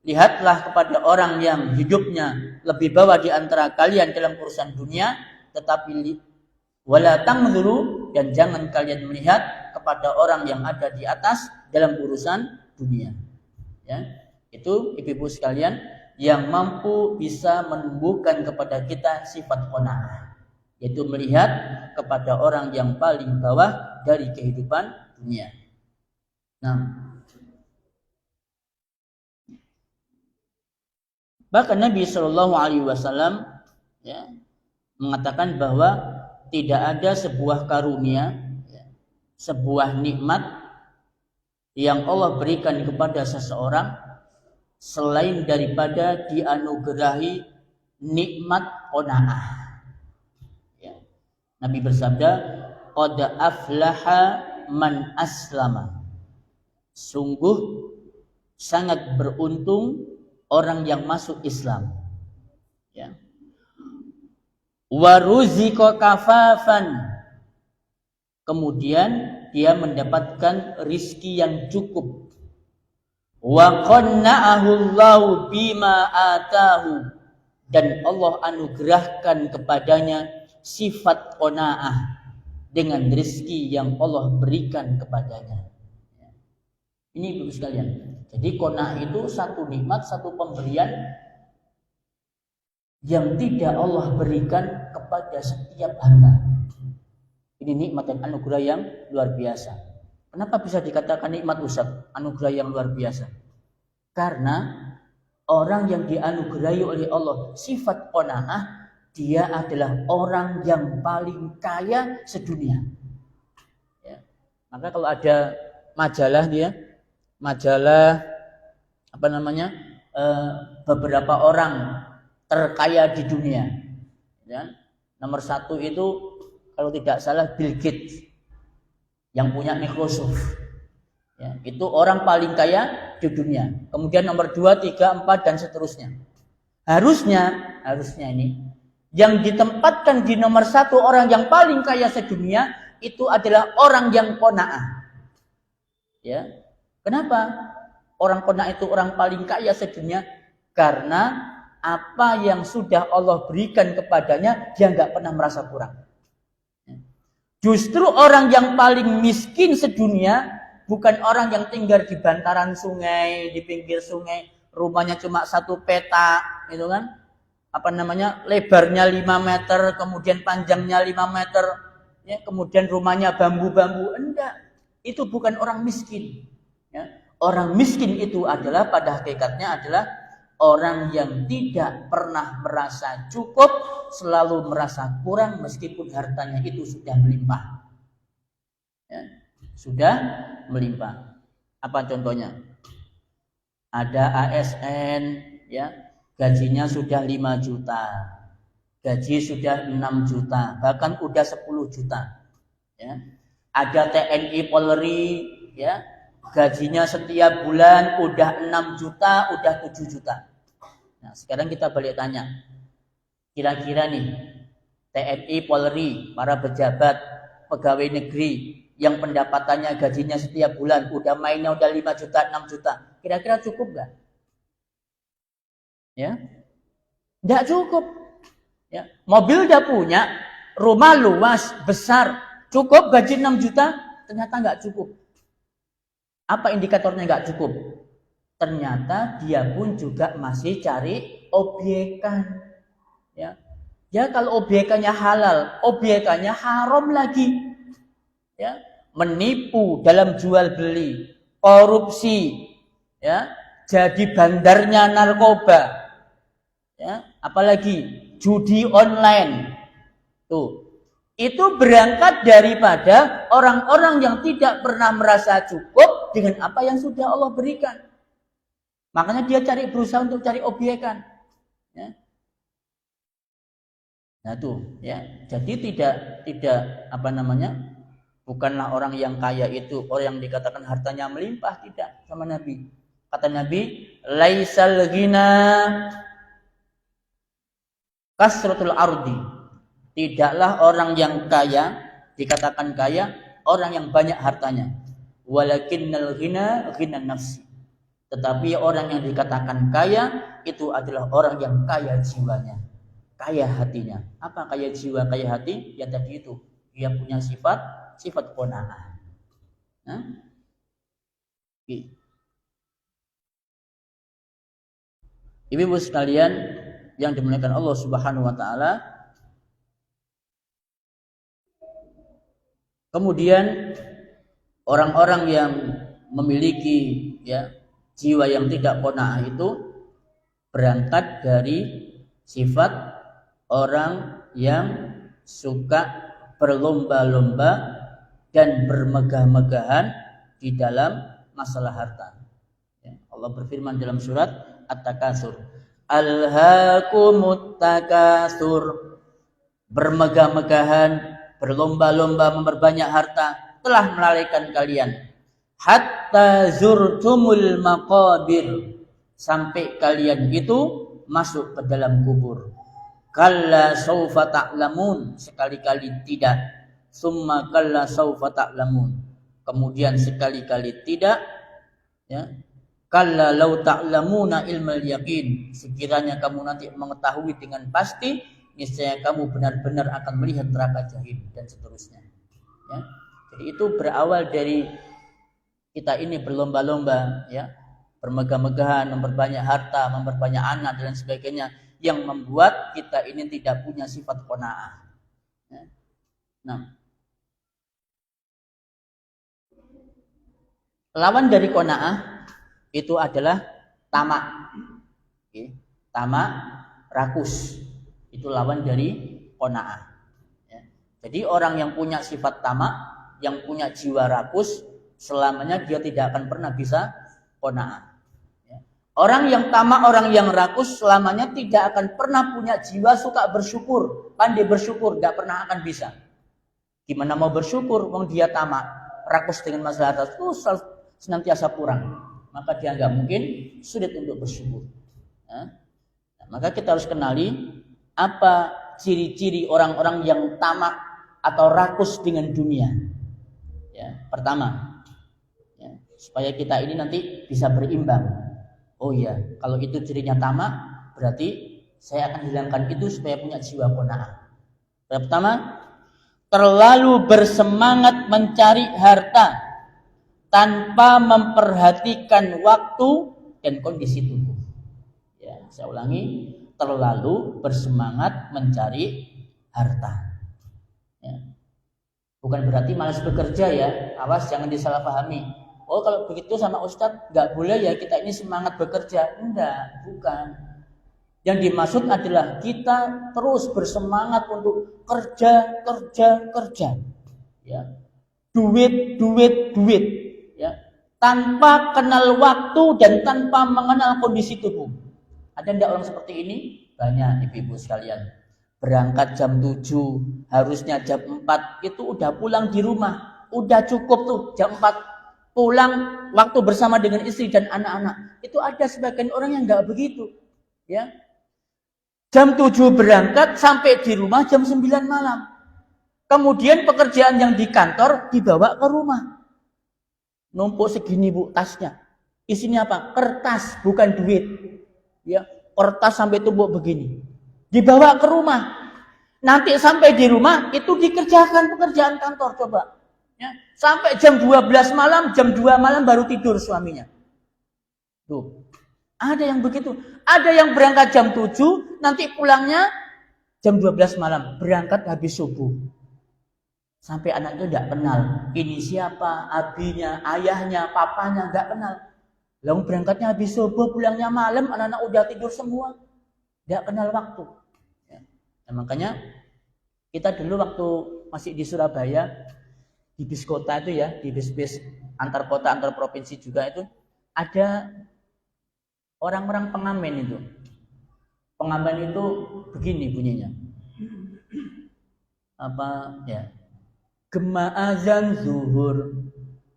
Lihatlah kepada orang yang hidupnya lebih bawah di antara kalian dalam urusan dunia, tetapi wala tanzuru, dan jangan kalian melihat kepada orang yang ada di atas dalam urusan dunia. Ya. Itu ibu-ibu sekalian yang mampu bisa menumbuhkan kepada kita sifat qanaah, yaitu melihat kepada orang yang paling bawah dari kehidupan dunia. Nah, bahkan Nabi Shallallahu Alaihi Wasallam ya, mengatakan bahwa tidak ada sebuah karunia, sebuah nikmat yang Allah berikan kepada seseorang selain daripada dianugerahi nikmat qanaah. Ya. Nabi bersabda, "Qad aflaha man aslama." Sungguh sangat beruntung orang yang masuk Islam. Ya. Wa ruziqa kafafan. Kemudian dia mendapatkan rizki yang cukup. Wa qanna'ahu Allahu bima atahu, dan Allah anugerahkan kepadanya sifat qanaah dengan rezeki yang Allah berikan kepadanya. Ini Ibu sekalian. Jadi qanaah itu satu nikmat, satu pemberian yang tidak Allah berikan kepada setiap hamba. Ini nikmat dan anugerah yang luar biasa. Kenapa bisa dikatakan nikmat, Ustaz? Anugerah yang luar biasa. Karena orang yang dianugerahi oleh Allah sifat qanaah, dia adalah orang yang paling kaya sedunia. Ya. Maka kalau ada majalah beberapa orang terkaya di dunia. Ya. Nomor 1 itu kalau tidak salah Bill Gates yang punya Microsoft. Ya, itu orang paling kaya di dunia. Kemudian nomor 2, 3, 4 dan seterusnya. Harusnya ini yang ditempatkan di nomor 1 orang yang paling kaya sedunia itu adalah orang yang qanaah. Ya. Kenapa? Orang qanaah itu orang paling kaya sedunia karena apa yang sudah Allah berikan kepadanya dia enggak pernah merasa kurang. Justru orang yang paling miskin sedunia bukan orang yang tinggal di bantaran sungai, di pinggir sungai, rumahnya cuma 1 petak, gitu kan? Lebarnya 5 meter, kemudian panjangnya 5 meter, ya, kemudian rumahnya bambu-bambu. Enggak, itu bukan orang miskin. Ya. Orang miskin itu adalah pada hakikatnya adalah orang yang tidak pernah merasa cukup, selalu merasa kurang meskipun hartanya itu sudah melimpah. Ya, sudah melimpah. Apa contohnya? Ada ASN, ya, gajinya sudah 5 juta. Gaji sudah 6 juta, bahkan udah 10 juta. Ya. Ada TNI Polri, ya, gajinya setiap bulan udah 6 juta, udah 7 juta. Nah, sekarang kita balik tanya. Kira-kira nih, TNI, Polri, para pejabat, pegawai negeri yang pendapatannya gajinya setiap bulan udah mainnya udah 5 juta, 6 juta. Kira-kira cukup gak? Ya. Enggak cukup. Ya. Mobil udah punya, rumah luas, besar, cukup gaji 6 juta? Ternyata enggak cukup. Apa indikatornya enggak cukup? Ternyata dia pun juga masih cari obyekan. Ya. Ya, kalau obyekannya halal, obyekannya haram lagi. Ya, menipu dalam jual beli, korupsi, ya, jadi bandarnya narkoba. Ya, apalagi judi online. Tuh. Itu berangkat daripada orang-orang yang tidak pernah merasa cukup dengan apa yang sudah Allah berikan. Makanya dia berusaha untuk cari obyekan. Ya. Nah itu ya. Jadi tidak apa namanya? Bukanlah orang yang kaya itu orang yang dikatakan hartanya melimpah, tidak sama Nabi. Kata Nabi, laisal ghina kasratul ardi. Tidaklah orang yang kaya dikatakan kaya orang yang banyak hartanya. Walakinnal ghina ghinan nafsi. Tetapi orang yang dikatakan kaya itu adalah orang yang kaya jiwanya, kaya hatinya. Apa kaya jiwa, kaya hati? Ya tadi itu, dia punya sifat qanaah. Nah, Ibu-ibu sekalian yang dimuliakan Allah Subhanahu wa taala, kemudian orang-orang yang memiliki ya jiwa yang tidak qanaah itu berangkat dari sifat orang yang suka berlomba-lomba dan bermegah-megahan di dalam masalah harta. Allah berfirman dalam surat At-Takatsur, Alhaakumut takatsur, bermegah-megahan, berlomba-lomba memperbanyak harta telah melalaikan kalian. Hatta zurtumul maqabir, sampai kalian itu masuk ke dalam kubur. Kalla saufa ta'lamun, sekali-kali tidak. Summa kalla saufa ta'lamun, kemudian sekali-kali tidak, ya. Kalla law ta'lamuna ilmal yaqin, sekiranya kamu nanti mengetahui dengan pasti, niscaya kamu benar-benar akan melihat neraka jahim, dan seterusnya. Ya. Jadi itu berawal dari kita ini berlomba-lomba, ya, bermegah-megahan, memperbanyak harta, memperbanyak anak dan sebagainya, yang membuat kita ini tidak punya sifat qanaah. Ya. Nah, lawan dari qanaah itu adalah tamak. Oke. Tamak, rakus. Itu lawan dari qanaah. Ya. Jadi orang yang punya sifat tamak, yang punya jiwa rakus, selamanya dia tidak akan pernah bisa qanaah. Ya. Orang yang tamak, orang yang rakus, selamanya tidak akan pernah punya jiwa suka bersyukur, pandai bersyukur, tidak pernah akan bisa. Gimana mau bersyukur? Wong dia tamak, rakus dengan masalah atas itu senantiasa kurang. Maka dia nggak mungkin, sulit untuk bersyukur. Nah, maka kita harus kenali apa ciri-ciri orang-orang yang tamak atau rakus dengan dunia. Ya, pertama, ya, supaya kita ini nanti bisa berimbang. Oh iya, kalau itu cirinya tamak, berarti saya akan hilangkan itu supaya punya jiwa qanaah. Pertama, terlalu bersemangat mencari harta tanpa memperhatikan waktu dan kondisi tubuh. Ya, saya ulangi, terlalu bersemangat mencari harta. Ya. Bukan berarti malas bekerja ya, awas jangan disalahpahami. Oh kalau begitu sama Ustadz nggak boleh ya kita ini semangat bekerja. Enggak, bukan. Yang dimaksud adalah kita terus bersemangat untuk kerja. Ya. Duit. Ya, tanpa kenal waktu dan tanpa mengenal kondisi tubuh. Ada tidak orang seperti ini? Banyak ibu-ibu sekalian. Berangkat jam 7, harusnya jam 4 itu udah pulang di rumah. Udah cukup tuh jam 4 pulang waktu bersama dengan istri dan anak-anak. Itu ada sebagian orang yang enggak begitu. Ya. Jam 7 berangkat sampai di rumah jam 9 malam. Kemudian pekerjaan yang di kantor dibawa ke rumah. Numpuk segini bu tasnya, isinya apa? Kertas, bukan duit. Ya, kertas sampai tumpuk begini, dibawa ke rumah. Nanti sampai di rumah itu dikerjakan pekerjaan kantor, coba. Ya, sampai jam 12 malam, jam 2 malam baru tidur suaminya. Tuh, ada yang begitu. Ada yang berangkat jam 7, nanti pulangnya jam 12 malam, berangkat habis subuh. Sampai anak itu tidak kenal. Ini siapa, abinya, ayahnya, papanya, tidak kenal. Lalu berangkatnya habis subuh, pulangnya malam, anak-anak udah tidur semua. Tidak kenal waktu. Ya. Nah, makanya kita dulu waktu masih di Surabaya, di bis kota itu ya, di bis-bis antar kota, antar provinsi juga itu, ada orang-orang pengamen itu. Pengamen itu begini bunyinya. apa ya? Gema azan zuhur.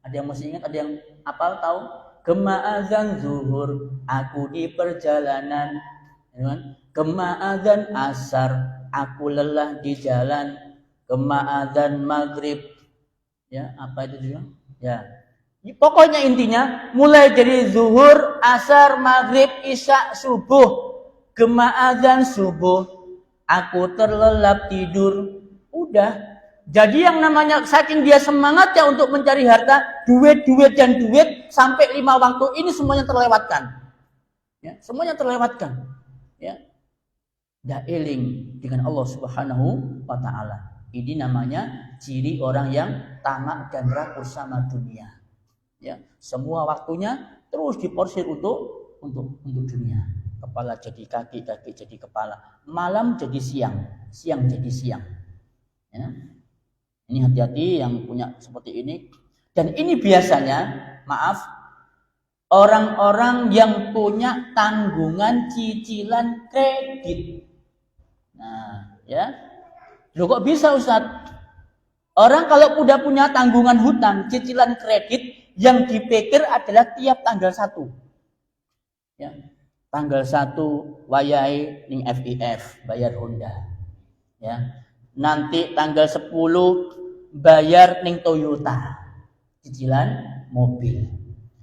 Ada yang masih ingat? Ada yang apal tahu? Gema azan zuhur, aku di perjalanan. Gema azan asar, aku lelah di jalan. Gema azan maghrib. Ya, apa itu juga? Ya. Pokoknya intinya mulai dari zuhur, asar, maghrib, isya, subuh. Gema azan subuh, aku terlelap tidur. Udah. Jadi yang namanya saking dia semangatnya untuk mencari harta, duit sampai 5 waktu ini semuanya terlewatkan. Ya, semuanya terlewatkan. Ya. Dah eling dengan Allah Subhanahu wa taala. Ini namanya ciri orang yang tamak dan rakus sama dunia. Ya, semua waktunya terus diporsir untuk dunia. Kepala jadi kaki, kaki jadi kepala. Malam jadi siang, siang jadi siang. Ya. Ini hati-hati yang punya seperti ini. Dan ini biasanya, maaf, orang-orang yang punya tanggungan cicilan kredit. Nah, ya. Loh kok bisa Ustaz? Orang kalau udah punya tanggungan hutang, cicilan kredit, yang dipikir adalah tiap tanggal 1. Ya. Tanggal 1 wayai ning FIF, bayar Honda. Ya. Nanti tanggal 10 bayar ning Toyota, cicilan mobil.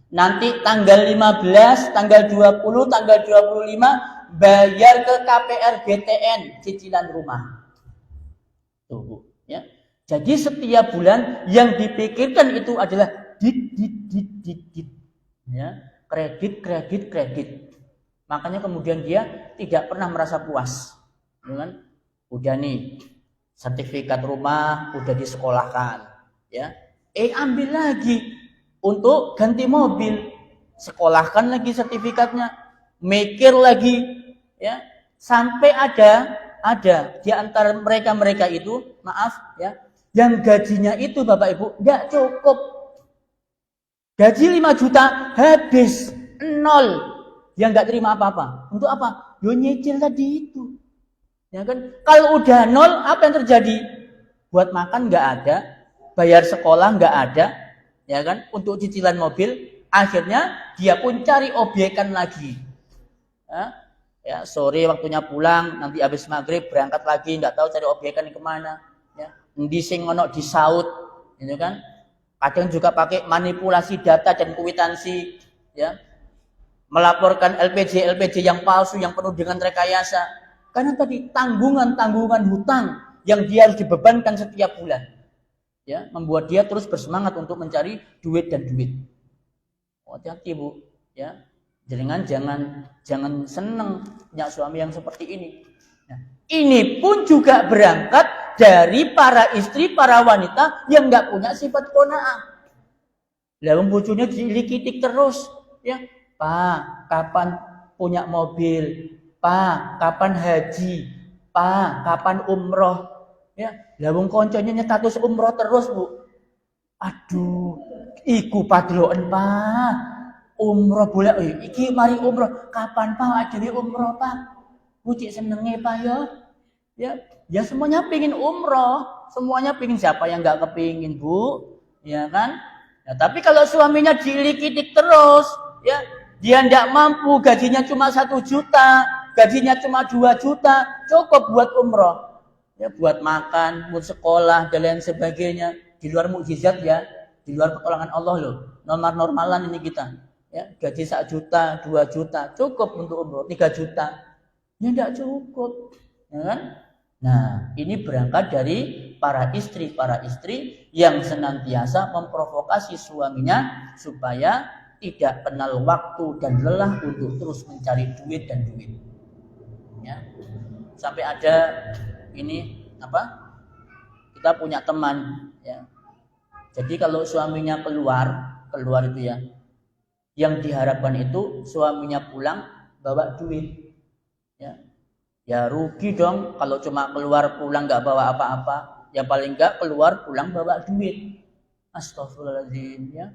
Nanti tanggal 15, tanggal 20, tanggal 25 bayar ke KPR BTN, cicilan rumah. Tuh, ya. Jadi setiap bulan yang dipikirkan itu adalah dit. Ya, kredit. Makanya kemudian dia tidak pernah merasa puas. Ya kan? Udah nih sertifikat rumah udah disekolahkan, ya. Ambil lagi untuk ganti mobil, sekolahkan lagi sertifikatnya, mikir lagi, ya. Sampai ada di antara mereka itu, maaf ya, yang gajinya itu Bapak Ibu enggak cukup. Gaji 5 juta habis 0. Yang enggak terima apa-apa. Untuk apa? Yo nyicil tadi itu. Ya kan? Kalau udah 0, apa yang terjadi? Buat makan nggak ada, bayar sekolah nggak ada, ya kan? Untuk cicilan mobil, akhirnya dia pun cari obyekan lagi. Ya, sore waktunya pulang, nanti habis maghrib berangkat lagi, nggak tahu cari obyekan kemana. Ya, di sing ono di saut, gitu kan? Kadang juga pakai manipulasi data dan kwitansi, ya, melaporkan LPG yang palsu, yang penuh dengan rekayasa. Karena tadi tanggungan hutang yang dia harus dibebankan setiap bulan, ya, membuat dia terus bersemangat untuk mencari duit. Hati-hati Bu, ya, jangan seneng punya suami yang seperti ini. Nah, ini pun juga berangkat dari para istri, para wanita yang nggak punya sifat qanaah. Lalu bojone dilikitik terus, ya, Pak, kapan punya mobil? Pak, kapan haji? Pak, kapan umroh? Ya, lawung konconya status umroh terus, Bu. Aduh, iku padloken, Pak. Umroh boleh, iki mari umroh. Kapan Pak adewe umroh, Pak? Pucik senenge, Pak ya. Ya semuanya pengin umroh, semuanya pengin, siapa yang enggak kepingin, Bu? Ya kan? Ya, tapi kalau suaminya dilikitik terus, ya, dia enggak mampu, gajinya cuma 1 juta, gajinya cuma 2 juta, cukup buat umroh, ya, buat makan, buat sekolah, dan lain sebagainya. Di luar mukjizat ya, di luar pertolongan Allah loh. Normal-normalan ini kita, ya, gaji 1 juta, 2 juta, cukup untuk umroh. 3 juta, ya enggak cukup, ya kan? Nah, ini berangkat dari para istri yang senantiasa memprovokasi suaminya supaya tidak kenal waktu dan lelah untuk terus mencari duit. Ya. Sampai ada ini apa? Kita punya teman, ya. Jadi kalau suaminya keluar itu ya, yang diharapkan itu suaminya pulang bawa duit. Ya rugi dong kalau cuma keluar pulang nggak bawa apa-apa. Ya paling nggak keluar pulang bawa duit. Astagfirullahaladzim, ya.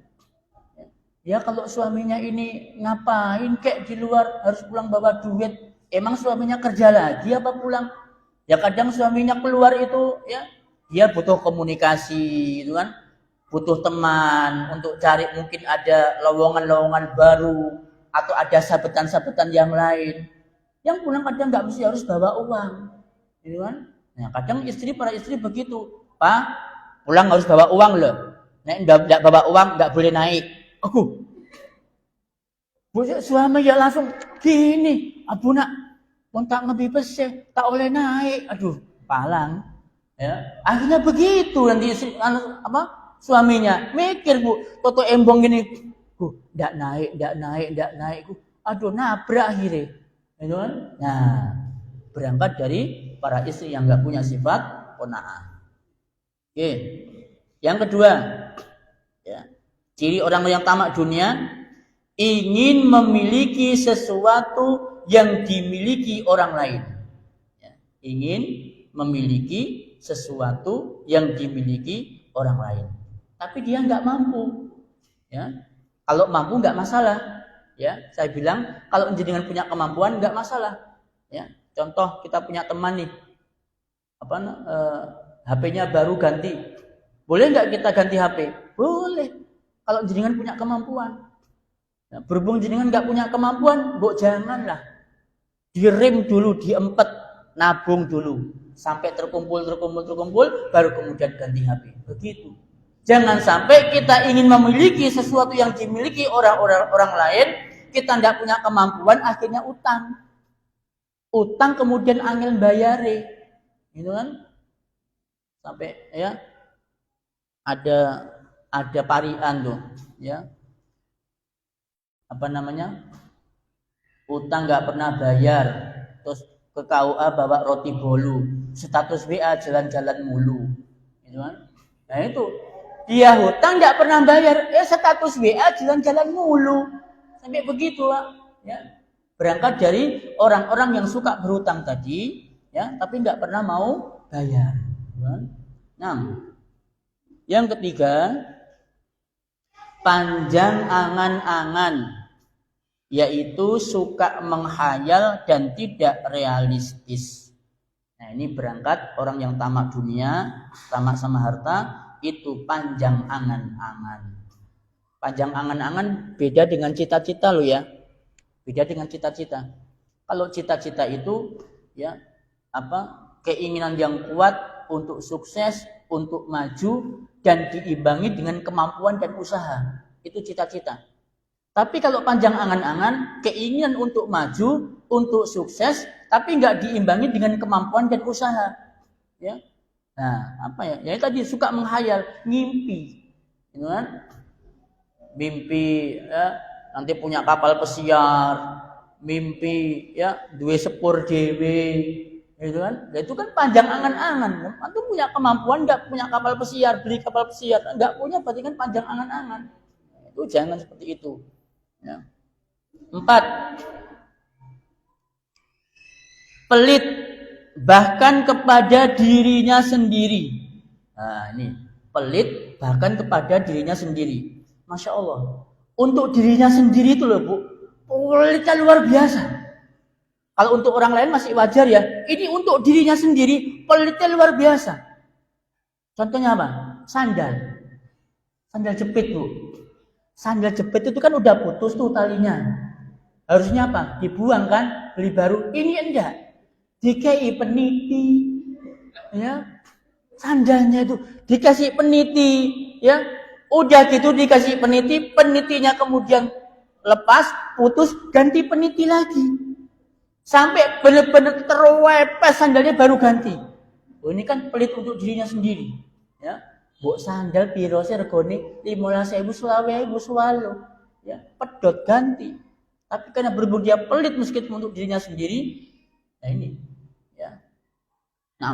Ya kalau suaminya ini ngapain kayak di luar harus pulang bawa duit? Emang suaminya kerja lagi apa pulang? Ya kadang suaminya keluar itu, ya, dia butuh komunikasi gitu kan, butuh teman untuk cari mungkin ada lowongan-lowongan baru atau ada sabetan-sabetan yang lain. Yang pulang kadang nggak mesti harus bawa uang, gitu kan? Nah, kadang para istri begitu, Pak, pulang harus bawa uang loh. Nek nggak bawa uang nggak boleh naik. Aku, suami ya langsung gini, abu nak, tak ngebibes tak oleh naik. Aduh, palang. Ya, akhirnya begitu nanti suaminya mikir Bu, toto embong gini, Bu, nggak naik, Bu. Aduh, nabrak akhirnya. Itu kan? Nah, berangkat dari para istri yang nggak punya sifat qanaah. Oke. Yang kedua, ya, ciri orang yang tamak dunia ingin memiliki sesuatu yang dimiliki orang lain. Ya, ingin memiliki sesuatu yang dimiliki orang lain. Tapi dia nggak mampu. Ya, kalau mampu nggak masalah. Ya, saya bilang kalau jenengan punya kemampuan nggak masalah. Ya, contoh kita punya teman nih, HP-nya baru ganti, boleh nggak kita ganti HP? Boleh, kalau jenengan punya kemampuan. Ya, berhubung jenengan nggak punya kemampuan, janganlah, direm dulu, diempet, nabung dulu, sampai terkumpul, baru kemudian ganti HP. Begitu. Jangan sampai kita ingin memiliki sesuatu yang dimiliki orang lain, kita tidak punya kemampuan, akhirnya utang. Utang kemudian angel bayare. Gitu kan? Sampai ya ada parian tuh, ya. Apa namanya? Utang nggak pernah bayar, terus ke KUA bawa roti bolu, status WA jalan-jalan mulu. Gitu kan? Nah itu dia hutang nggak pernah bayar, ya status WA jalan-jalan mulu, sampai begitu, ya. Berangkat dari orang-orang yang suka berhutang tadi, ya, tapi nggak pernah mau bayar. Ya. Nah, yang ketiga, panjang angan-angan, yaitu suka menghayal dan tidak realistis. Nah, ini berangkat orang yang tamak dunia, tamak sama harta. Itu panjang angan-angan. Panjang angan-angan beda dengan cita-cita loh ya. Beda dengan cita-cita. Kalau cita-cita itu ya keinginan yang kuat untuk sukses, untuk maju dan diimbangi dengan kemampuan dan usaha. Itu cita-cita. Tapi kalau panjang angan-angan, keinginan untuk maju, untuk sukses, tapi nggak diimbangi dengan kemampuan dan usaha. Ya. Nah, ya tadi suka menghayal, ngimpi, gitu kan? Mimpi ya, nanti punya kapal pesiar, mimpi ya duwe sepur dhewe, gitu kan? Nah, itu kan panjang angan-angan. Antum punya kemampuan enggak punya kapal pesiar, beli kapal pesiar, enggak punya berarti kan panjang angan-angan. Itu jangan seperti itu. Ya. 4. Pelit bahkan kepada dirinya sendiri. Nah, ini pelit bahkan kepada dirinya sendiri. Masya Allah. Untuk dirinya sendiri itu loh Bu, pelitnya luar biasa. Kalau untuk orang lain masih wajar ya. Ini untuk dirinya sendiri, pelitnya luar biasa. Contohnya apa? Sandal jepit Bu. Sandal jepit itu kan udah putus tuh talinya. Harusnya apa? Dibuang kan? Beli baru. Ini enggak. DKI peniti, ya, sandalnya itu dikasih peniti, ya, udah gitu dikasih peniti, penitinya kemudian lepas, putus, ganti peniti lagi, sampai benar-benar terwepes sandalnya baru ganti. Oh, ini kan pelit untuk dirinya sendiri, ya. Buk sandal piro regone 15.000 20.000 swalo, ya, pedot ganti. Tapi karena berhubung dia pelit meskipun untuk dirinya sendiri, nah ini. 6.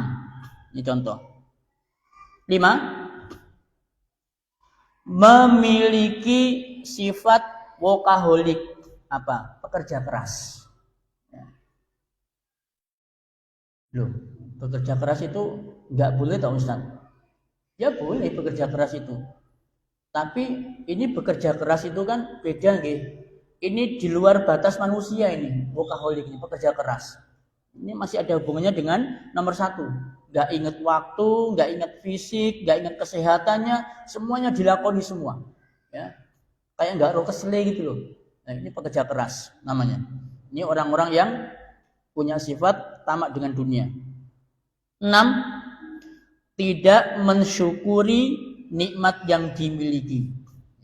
Ini contoh. 5. Memiliki sifat workaholic. Apa? Pekerja keras. Loh, bekerja keras itu nggak boleh tau Ustaz? Ya boleh bekerja keras itu. Tapi ini bekerja keras itu kan beda nggih. Ini di luar batas manusia ini, workaholic ini pekerja keras. Ini masih ada hubungannya dengan nomor 1. Nggak ingat waktu, nggak ingat fisik, nggak ingat kesehatannya, semuanya dilakoni semua. Ya, kayak nggak roh kesele gitu loh. Nah, ini pekerja keras namanya. Ini orang-orang yang punya sifat tamak dengan dunia. 6. Tidak mensyukuri nikmat yang dimiliki.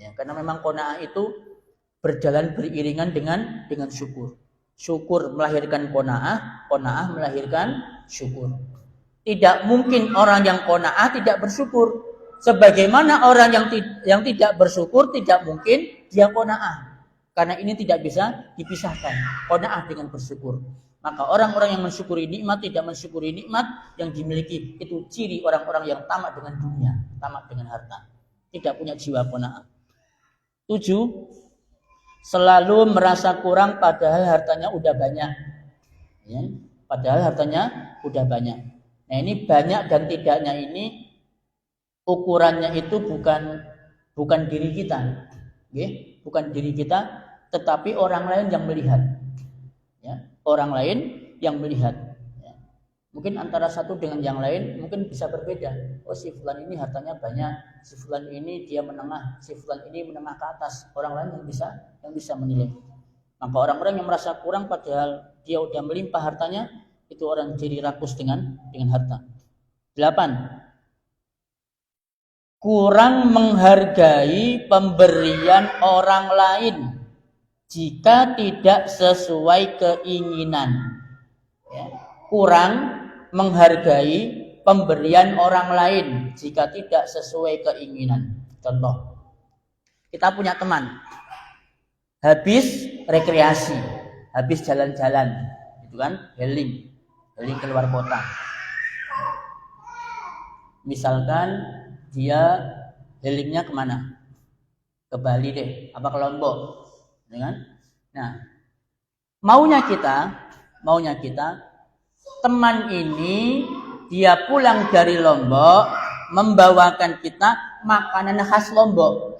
Ya, karena memang qanaah itu berjalan beriringan dengan syukur. Syukur melahirkan qanaah, qanaah melahirkan syukur. Tidak mungkin orang yang qanaah tidak bersyukur. Sebagaimana orang yang tidak bersyukur tidak mungkin dia qanaah. Karena ini tidak bisa dipisahkan, qanaah dengan bersyukur. Maka orang-orang yang mensyukuri nikmat tidak mensyukuri nikmat yang dimiliki, itu ciri orang-orang yang tamak dengan dunia, tamak dengan harta. Tidak punya jiwa qanaah. 7. Selalu merasa kurang padahal hartanya udah banyak. Ya, padahal hartanya udah banyak. Nah, ini banyak dan tidaknya ini ukurannya itu bukan diri kita. Okay? Bukan diri kita, tetapi orang lain yang melihat. Ya, orang lain yang melihat. Ya. Mungkin antara satu dengan yang lain mungkin bisa berbeda. Oh, si fulan ini hartanya banyak, si fulan ini dia menengah, si fulan ini menengah ke atas. Orang lain yang bisa menilai. Maka orang-orang yang merasa kurang padahal dia udah melimpah hartanya, itu orang ciri rakus dengan harta. 8. Kurang menghargai pemberian orang lain jika tidak sesuai keinginan. Ya. Kurang menghargai pemberian orang lain jika tidak sesuai keinginan. Contoh, kita punya teman habis rekreasi, habis jalan-jalan, itu kan, healing keluar kota. Misalkan dia healingnya kemana? Ke Bali deh, apa ke Lombok, ya kan? Nah, maunya kita teman ini dia pulang dari Lombok membawakan kita makanan khas Lombok,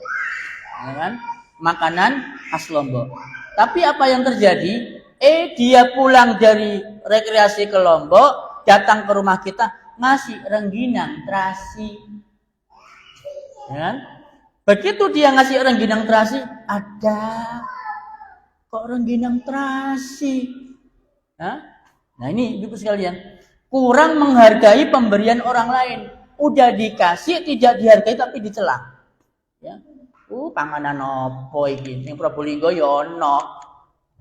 ya kan? Makanan khas Lombok. Tapi apa yang terjadi? Dia pulang dari rekreasi ke Lombok, datang ke rumah kita ngasih rengginang terasi. Ya kan? Begitu dia ngasih rengginang terasi, ada kok rengginang terasi. Nah ini ibu sekalian, kurang menghargai pemberian orang lain. Udah dikasih tidak dihargai tapi dicela. Ya. Panganan opo iki? Ning Probolinggo ya ono.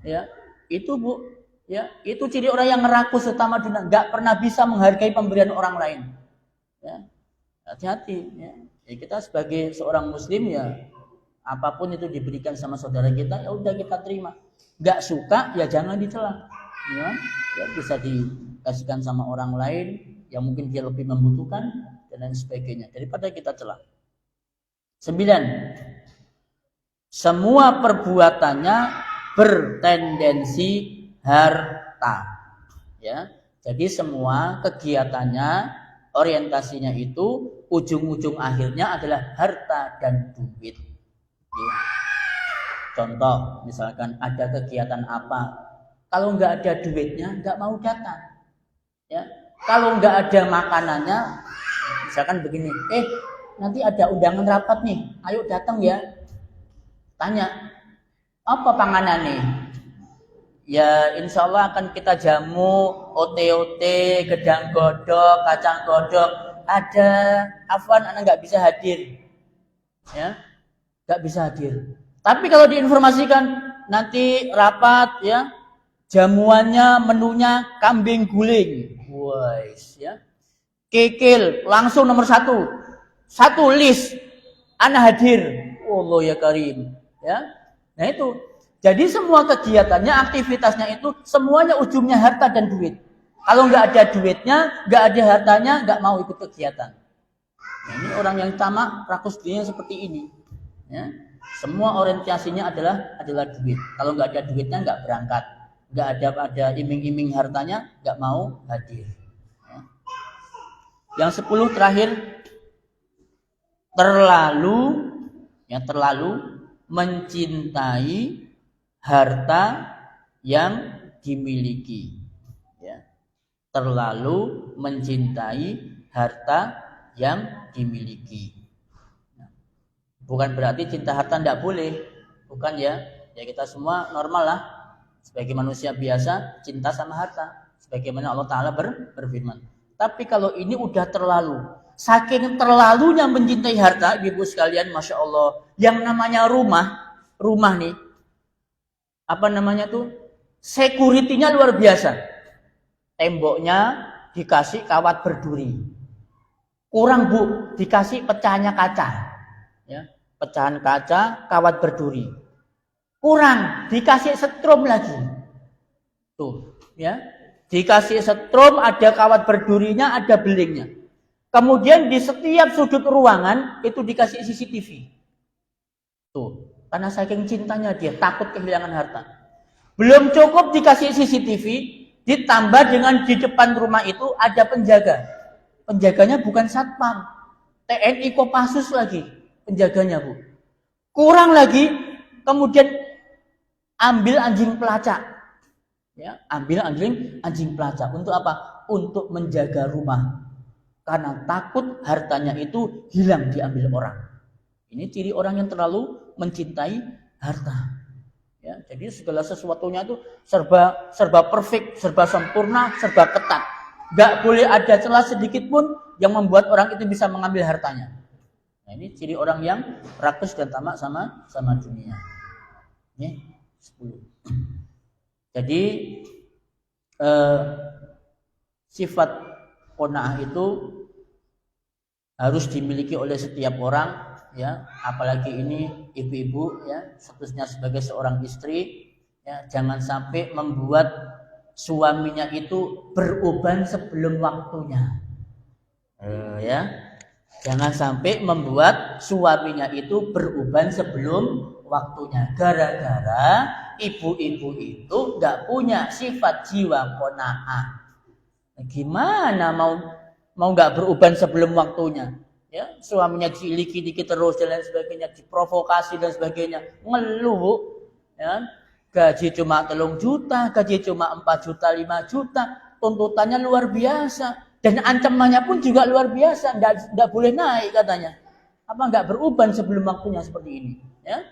Ya, itu Bu, ya, itu ciri orang yang ngerakus utama dunia, enggak pernah bisa menghargai pemberian orang lain. Ya. Hati-hati ya. Ya, kita sebagai seorang muslim ya, apapun itu diberikan sama saudara kita ya udah kita terima. Enggak suka ya jangan dicela. Ya bisa dikasihkan sama orang lain yang mungkin dia lebih membutuhkan dan lain sebagainya daripada kita cela. 9. Semua perbuatannya bertendensi harta. Ya. Jadi semua kegiatannya, orientasinya itu ujung-ujung akhirnya adalah harta dan duit. Ya. Contoh, misalkan ada kegiatan apa, kalau nggak ada duitnya nggak mau datang. Ya. Kalau nggak ada makanannya, misalkan begini, nanti ada undangan rapat nih, ayo datang ya. Tanya, apa panganan nih? Ya insya Allah akan kita jamu, ote-ote, gedang godok, kacang godok. Ada, afwan anak nggak bisa hadir. Ya, nggak bisa hadir. Tapi kalau diinformasikan nanti rapat ya, jamuannya menunya kambing guling. Wais ya. Kikil langsung nomor 1. Satu list anak hadir. Allah ya karim. Ya. Nah itu. Jadi semua kegiatannya, aktivitasnya itu semuanya ujungnya harta dan duit. Kalau nggak ada duitnya, nggak ada hartanya, nggak mau ikut kegiatan. Nah, ini orang yang tamak rakus dunia seperti ini. Ya. Semua orientasinya adalah duit. Kalau nggak ada duitnya nggak berangkat. Nggak ada iming-iming hartanya, nggak mau hadir. Ya. Yang 10 terakhir, terlalu mencintai harta yang dimiliki. Ya. terlalu mencintai harta yang dimiliki. Bukan berarti cinta harta tidak boleh, bukan ya. Ya kita semua normal lah, sebagai manusia biasa cinta sama harta, sebagaimana Allah Ta'ala berfirman. Tapi kalau ini udah terlalu, saking terlalunya mencintai harta, ibu sekalian, masya Allah, yang namanya rumah nih, apa namanya tuh, security-nya luar biasa. Temboknya dikasih kawat berduri, kurang bu, dikasih pecahannya kaca, ya, pecahan kaca, kawat berduri, kurang, dikasih setrum lagi, tuh, ya, dikasih setrum, ada kawat berdurinya, ada belingnya. Kemudian di setiap sudut ruangan itu dikasih CCTV, tuh, karena saking cintanya dia takut kehilangan harta. Belum cukup dikasih CCTV, ditambah dengan di depan rumah itu ada penjaga. Penjaganya bukan satpam, TNI Kopassus lagi penjaganya bu. Kurang lagi, kemudian ambil anjing pelacak, ya, ambil anjing pelacak untuk apa? Untuk menjaga rumah, karena takut hartanya itu hilang diambil orang. Ini ciri orang yang terlalu mencintai harta. Ya, jadi segala sesuatunya itu serba perfect, serba sempurna, serba ketat. Gak boleh ada celah sedikit pun yang membuat orang itu bisa mengambil hartanya. Nah, ini ciri orang yang rakus dan tamak sama dunia. Ini 10. Jadi sifat qanaah itu harus dimiliki oleh setiap orang. Ya, apalagi ini ibu-ibu, ya, statusnya sebagai seorang istri, ya, jangan sampai membuat suaminya itu beruban sebelum waktunya, ya, jangan sampai membuat suaminya itu beruban sebelum waktunya, gara-gara ibu-ibu itu nggak punya sifat jiwa qanaah. Gimana mau nggak beruban sebelum waktunya? Ya, suaminya diliki-liki terus dan lain sebagainya, diprovokasi dan sebagainya, ngeluh, ya, gaji cuma 3 juta, gaji cuma 4 juta, 5 juta, tuntutannya luar biasa, dan ancamannya pun juga luar biasa, nggak boleh naik katanya. Apa nggak beruban sebelum waktunya seperti ini? Ya,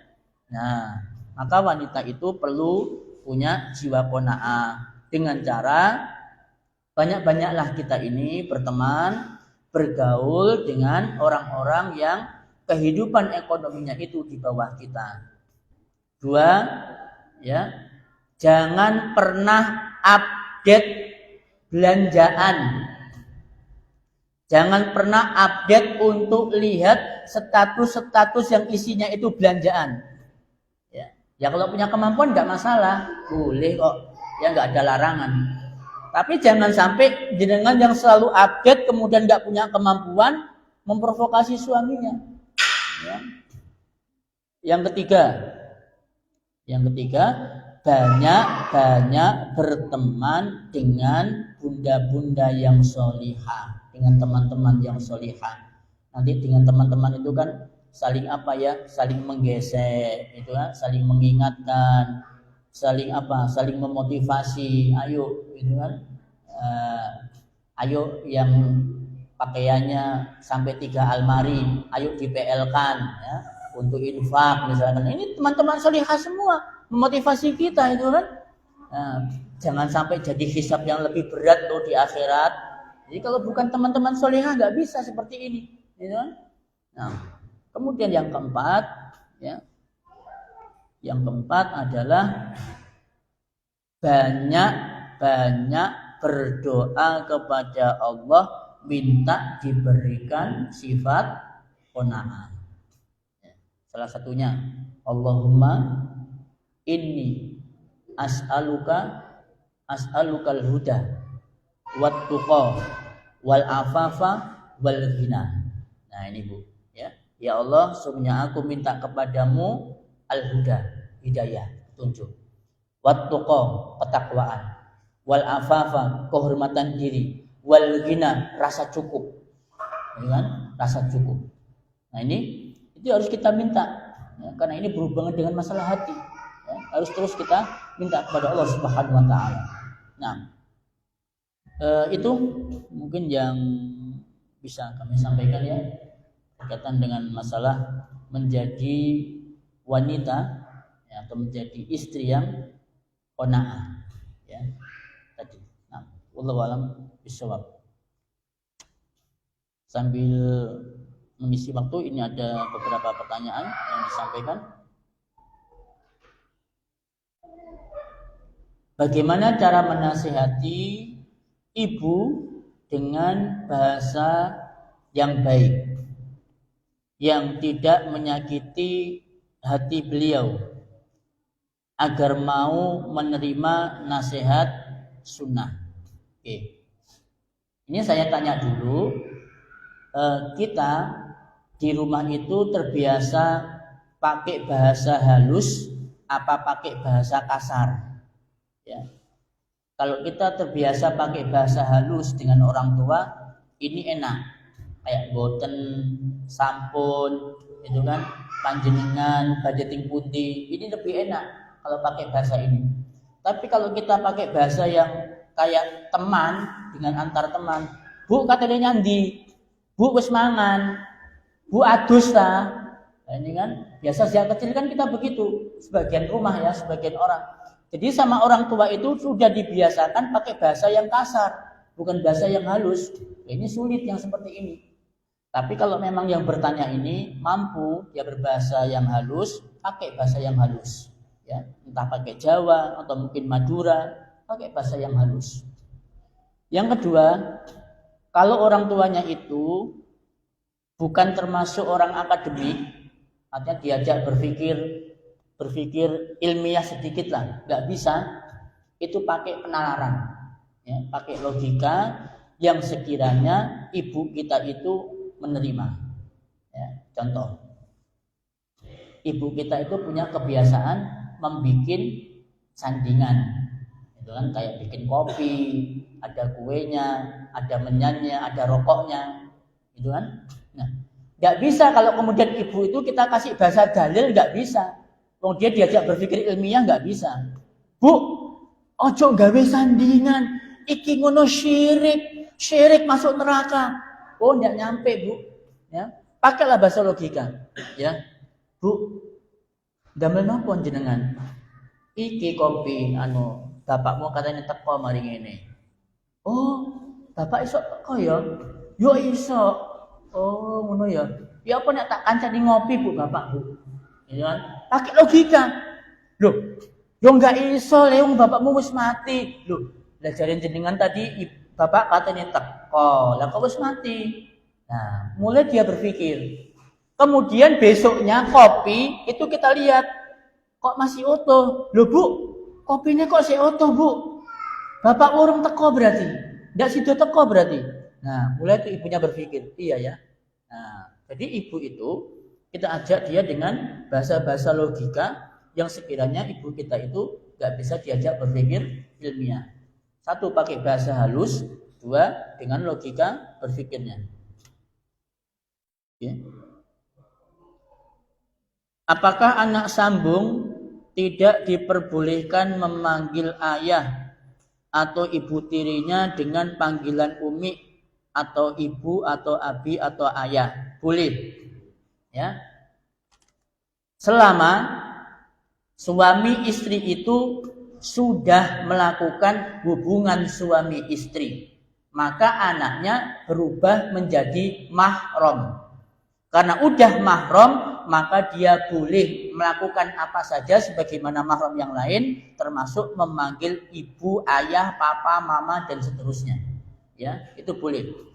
nah, maka wanita itu perlu punya jiwa qanaah dengan cara banyak-banyaklah kita ini berteman, bergaul dengan orang-orang yang kehidupan ekonominya itu di bawah kita. 2, ya, jangan pernah update belanjaan. Jangan pernah update untuk lihat status-status yang isinya itu belanjaan. Ya kalau punya kemampuan nggak masalah, boleh kok, ya nggak ada larangan. Tapi jangan sampai jenengan yang selalu update kemudian nggak punya kemampuan memprovokasi suaminya. Ya. Yang ketiga, banyak berteman dengan bunda-bunda yang solihah, dengan teman-teman yang solihah. Nanti dengan teman-teman itu kan saling apa ya, saling menggesek, itu kan, saling mengingatkan, saling memotivasi, ayo gitu kan, ayo yang pakaiannya sampai 3 almari, ayo di-PL-kan, ya, untuk infak misalkan. Ini teman-teman solihah semua memotivasi kita itu kan. Nah, jangan sampai jadi hisab yang lebih berat loh di akhirat. Jadi kalau bukan teman-teman solihah nggak bisa seperti ini, gitu kan. Nah, kemudian yang keempat, ya, yang keempat adalah banyak berdoa kepada Allah, minta diberikan sifat qanaah. Salah satunya, Allahumma inni as'alukal huda wat tuqa wal afafa wal ghina. Nah ini Bu, ya. Ya Allah, sesungguhnya aku minta kepadamu al-huda, hidayah, petunjuk. Wat tuqa, ketakwaan. Wal afafa, kehormatan diri. Wal ghina, rasa cukup. Ya kan? Rasa cukup. Nah ini itu harus kita minta, ya, karena ini berhubungan dengan masalah hati, ya, harus terus kita minta kepada Allah Subhanahu wa taala. Nah, Itu mungkin yang bisa kami sampaikan ya berkaitan dengan masalah menjadi wanita ya, atau menjadi istri yang qanaah ya tadi. Nah, wallahu alam bishawab. Sambil mengisi waktu, ini ada beberapa pertanyaan yang disampaikan. Bagaimana cara menasihati ibu dengan bahasa yang baik, yang tidak menyakiti hati beliau, agar mau menerima nasihat sunnah? Oke. Ini saya tanya dulu, kita di rumah itu terbiasa pakai bahasa halus apa pakai bahasa kasar? Ya. Kalau kita terbiasa pakai bahasa halus dengan orang tua, ini enak. Kayak boten, sampun, itu kan, panjenengan, bajeting putih, ini lebih enak kalau pakai bahasa ini. Tapi kalau kita pakai bahasa yang kayak teman dengan antar teman, Bu katanya nyandi, Bu wis mangan, Bu adus ta. Nah, ini kan biasa sejak kecil kan kita begitu, sebagian rumah ya, sebagian orang. Jadi sama orang tua itu sudah dibiasakan pakai bahasa yang kasar, bukan bahasa yang halus. Ini sulit yang seperti ini. Tapi kalau memang yang bertanya ini mampu dia berbahasa yang halus, pakai bahasa yang halus. Ya, entah pakai Jawa atau mungkin Madura, pakai bahasa yang halus. Yang kedua, kalau orang tuanya itu bukan termasuk orang akademik, artinya diajak berpikir ilmiah sedikit lah, nggak bisa, itu pakai penalaran, ya, pakai logika yang sekiranya ibu kita itu menerima. Ya, contoh, ibu kita itu punya kebiasaan membuat sandingan, itu kan kayak bikin kopi, ada kuenya, ada menyannya, ada rokoknya, itu kan. Nah, nggak bisa kalau kemudian ibu itu kita kasih bahasa dalil, nggak bisa. Dia diajak berpikir ilmiah nggak bisa. Bu, ojo gawe sandingan, iki ngono syirik masuk neraka. Oh, nggak nyampe Bu. Ya, pakailah bahasa logika. Ya, Bu, damel napa jenengan? Iki kopi, bapakmu katanya teko mari ngene. Oh, bapak iso teko ya? Yo iso. Oh, ngono ya. Ya apa nek tak kancani ngopi Bu, bapak Bu. Ya kan? Pakai logika. Loh, yo enggak iso leung bapakmu wis mati. Loh, belajarin jenengan tadi bapak katanya teko, lah kok wis mati. Nah, mulai dia berpikir. Kemudian besoknya kopi itu kita lihat kok masih utuh. Loh Bu, kopinya kok masih utuh Bu? Bapak urung teko berarti. Enggak sido teko berarti. Nah, mulai itu ibunya berpikir, iya ya. Nah, jadi ibu itu kita ajak dia dengan bahasa-bahasa logika yang sekiranya ibu kita itu gak bisa diajak berpikir ilmiah. Satu, pakai bahasa halus. Dua, dengan logika berpikirnya. Okay. Apakah anak sambung tidak diperbolehkan memanggil ayah atau ibu tirinya dengan panggilan umi atau ibu atau abi atau ayah? Boleh. Ya, selama suami istri itu sudah melakukan hubungan suami istri, maka anaknya berubah menjadi mahram. Karena udah mahram, maka dia boleh melakukan apa saja sebagaimana mahram yang lain, termasuk memanggil ibu, ayah, papa, mama dan seterusnya. Ya, itu boleh.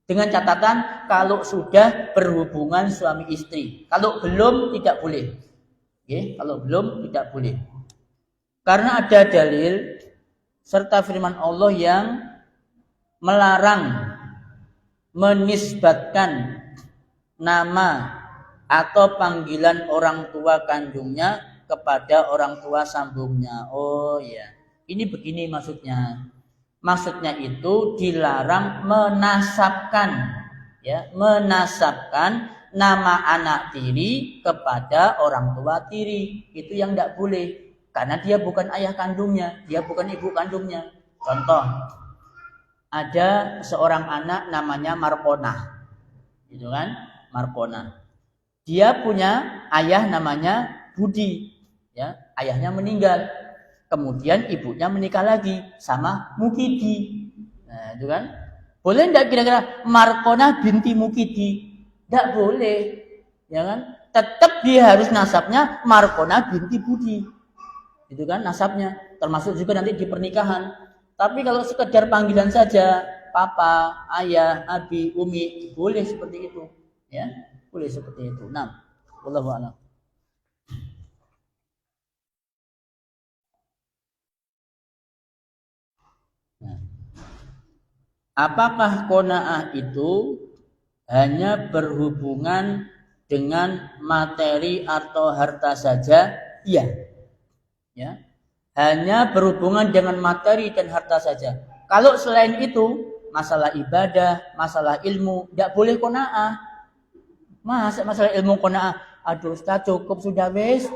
Dengan catatan kalau sudah berhubungan suami istri. Kalau belum tidak boleh. Oke, kalau belum tidak boleh. Karena ada dalil serta firman Allah yang melarang menisbatkan nama atau panggilan orang tua kandungnya kepada orang tua sambungnya. Oh ya, ini begini maksudnya. Maksudnya itu dilarang menasabkan, ya, menasabkan nama anak tiri kepada orang tua tiri. Itu yang tidak boleh, karena dia bukan ayah kandungnya, dia bukan ibu kandungnya. Contoh, ada seorang anak namanya Markona, gitu kan? Markona. Dia punya ayah namanya Budi, ya, ayahnya meninggal. Kemudian ibunya menikah lagi sama Mukidi. Nah, itu kan? Boleh enggak kira-kira Markona binti Mukidi? Enggak boleh, ya kan? Tetap dia harus nasabnya Markona binti Budi. Itu kan nasabnya, termasuk juga nanti di pernikahan. Tapi kalau sekedar panggilan saja, papa, ayah, abi, umi, boleh seperti itu, ya, boleh seperti itu. Nah, wallahu a'lam. Nah, apakah qanaah itu hanya berhubungan dengan materi atau harta saja? Iya, ya. Hanya berhubungan dengan materi dan harta saja. Kalau selain itu, masalah ibadah, masalah ilmu, tidak boleh qanaah. Masalah ilmu qanaah, aduh Ustaz cukup sudah wis.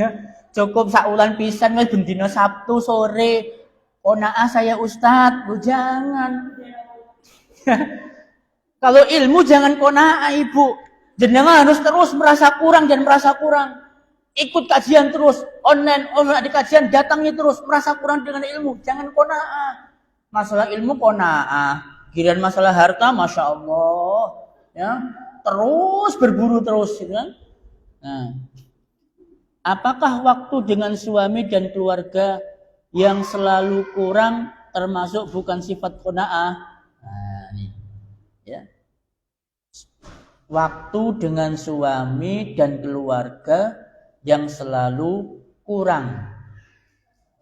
Ya, cukup saulan pisan wis bendina Sabtu sore. Qanaah saya Ustaz, lu jangan. Kalau ilmu jangan qanaah Ibu. Jenengan harus terus merasa kurang dan merasa kurang. Ikut kajian terus, online di kajian datangi terus, merasa kurang dengan ilmu, jangan qanaah. Masalah ilmu qanaah, giliran masalah harta, masya Allah, ya terus berburu terus, gitu kan? Nah, apakah waktu dengan suami dan keluarga yang selalu kurang termasuk bukan sifat qanaah? Nah, ini, ya. Waktu dengan suami dan keluarga yang selalu kurang.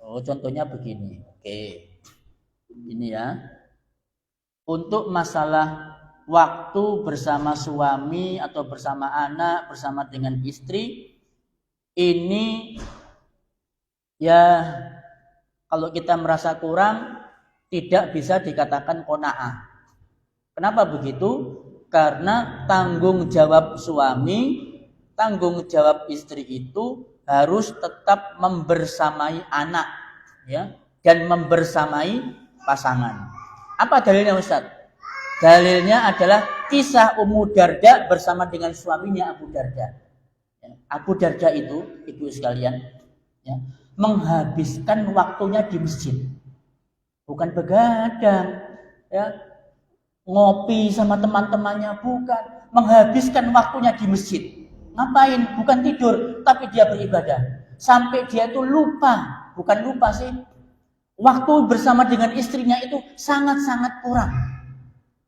Oh, contohnya begini. Oke. Ini ya. Untuk masalah waktu bersama suami atau bersama anak, bersama dengan istri, ini ya kalau kita merasa kurang tidak bisa dikatakan qanaah. Kenapa begitu? Karena tanggung jawab suami, tanggung jawab istri itu harus tetap membersamai anak, ya, dan membersamai pasangan. Apa dalilnya Ustaz? Dalilnya adalah kisah Ummu Darda bersama dengan suaminya Abu Darda. Abu Darda itu, ibu sekalian, ya, menghabiskan waktunya di masjid, bukan begadang, ya, ngopi sama teman-temannya, bukan, menghabiskan waktunya di masjid. Ngapain? Bukan tidur, tapi dia beribadah. Sampai dia itu lupa, bukan lupa sih, waktu bersama dengan istrinya itu sangat-sangat kurang.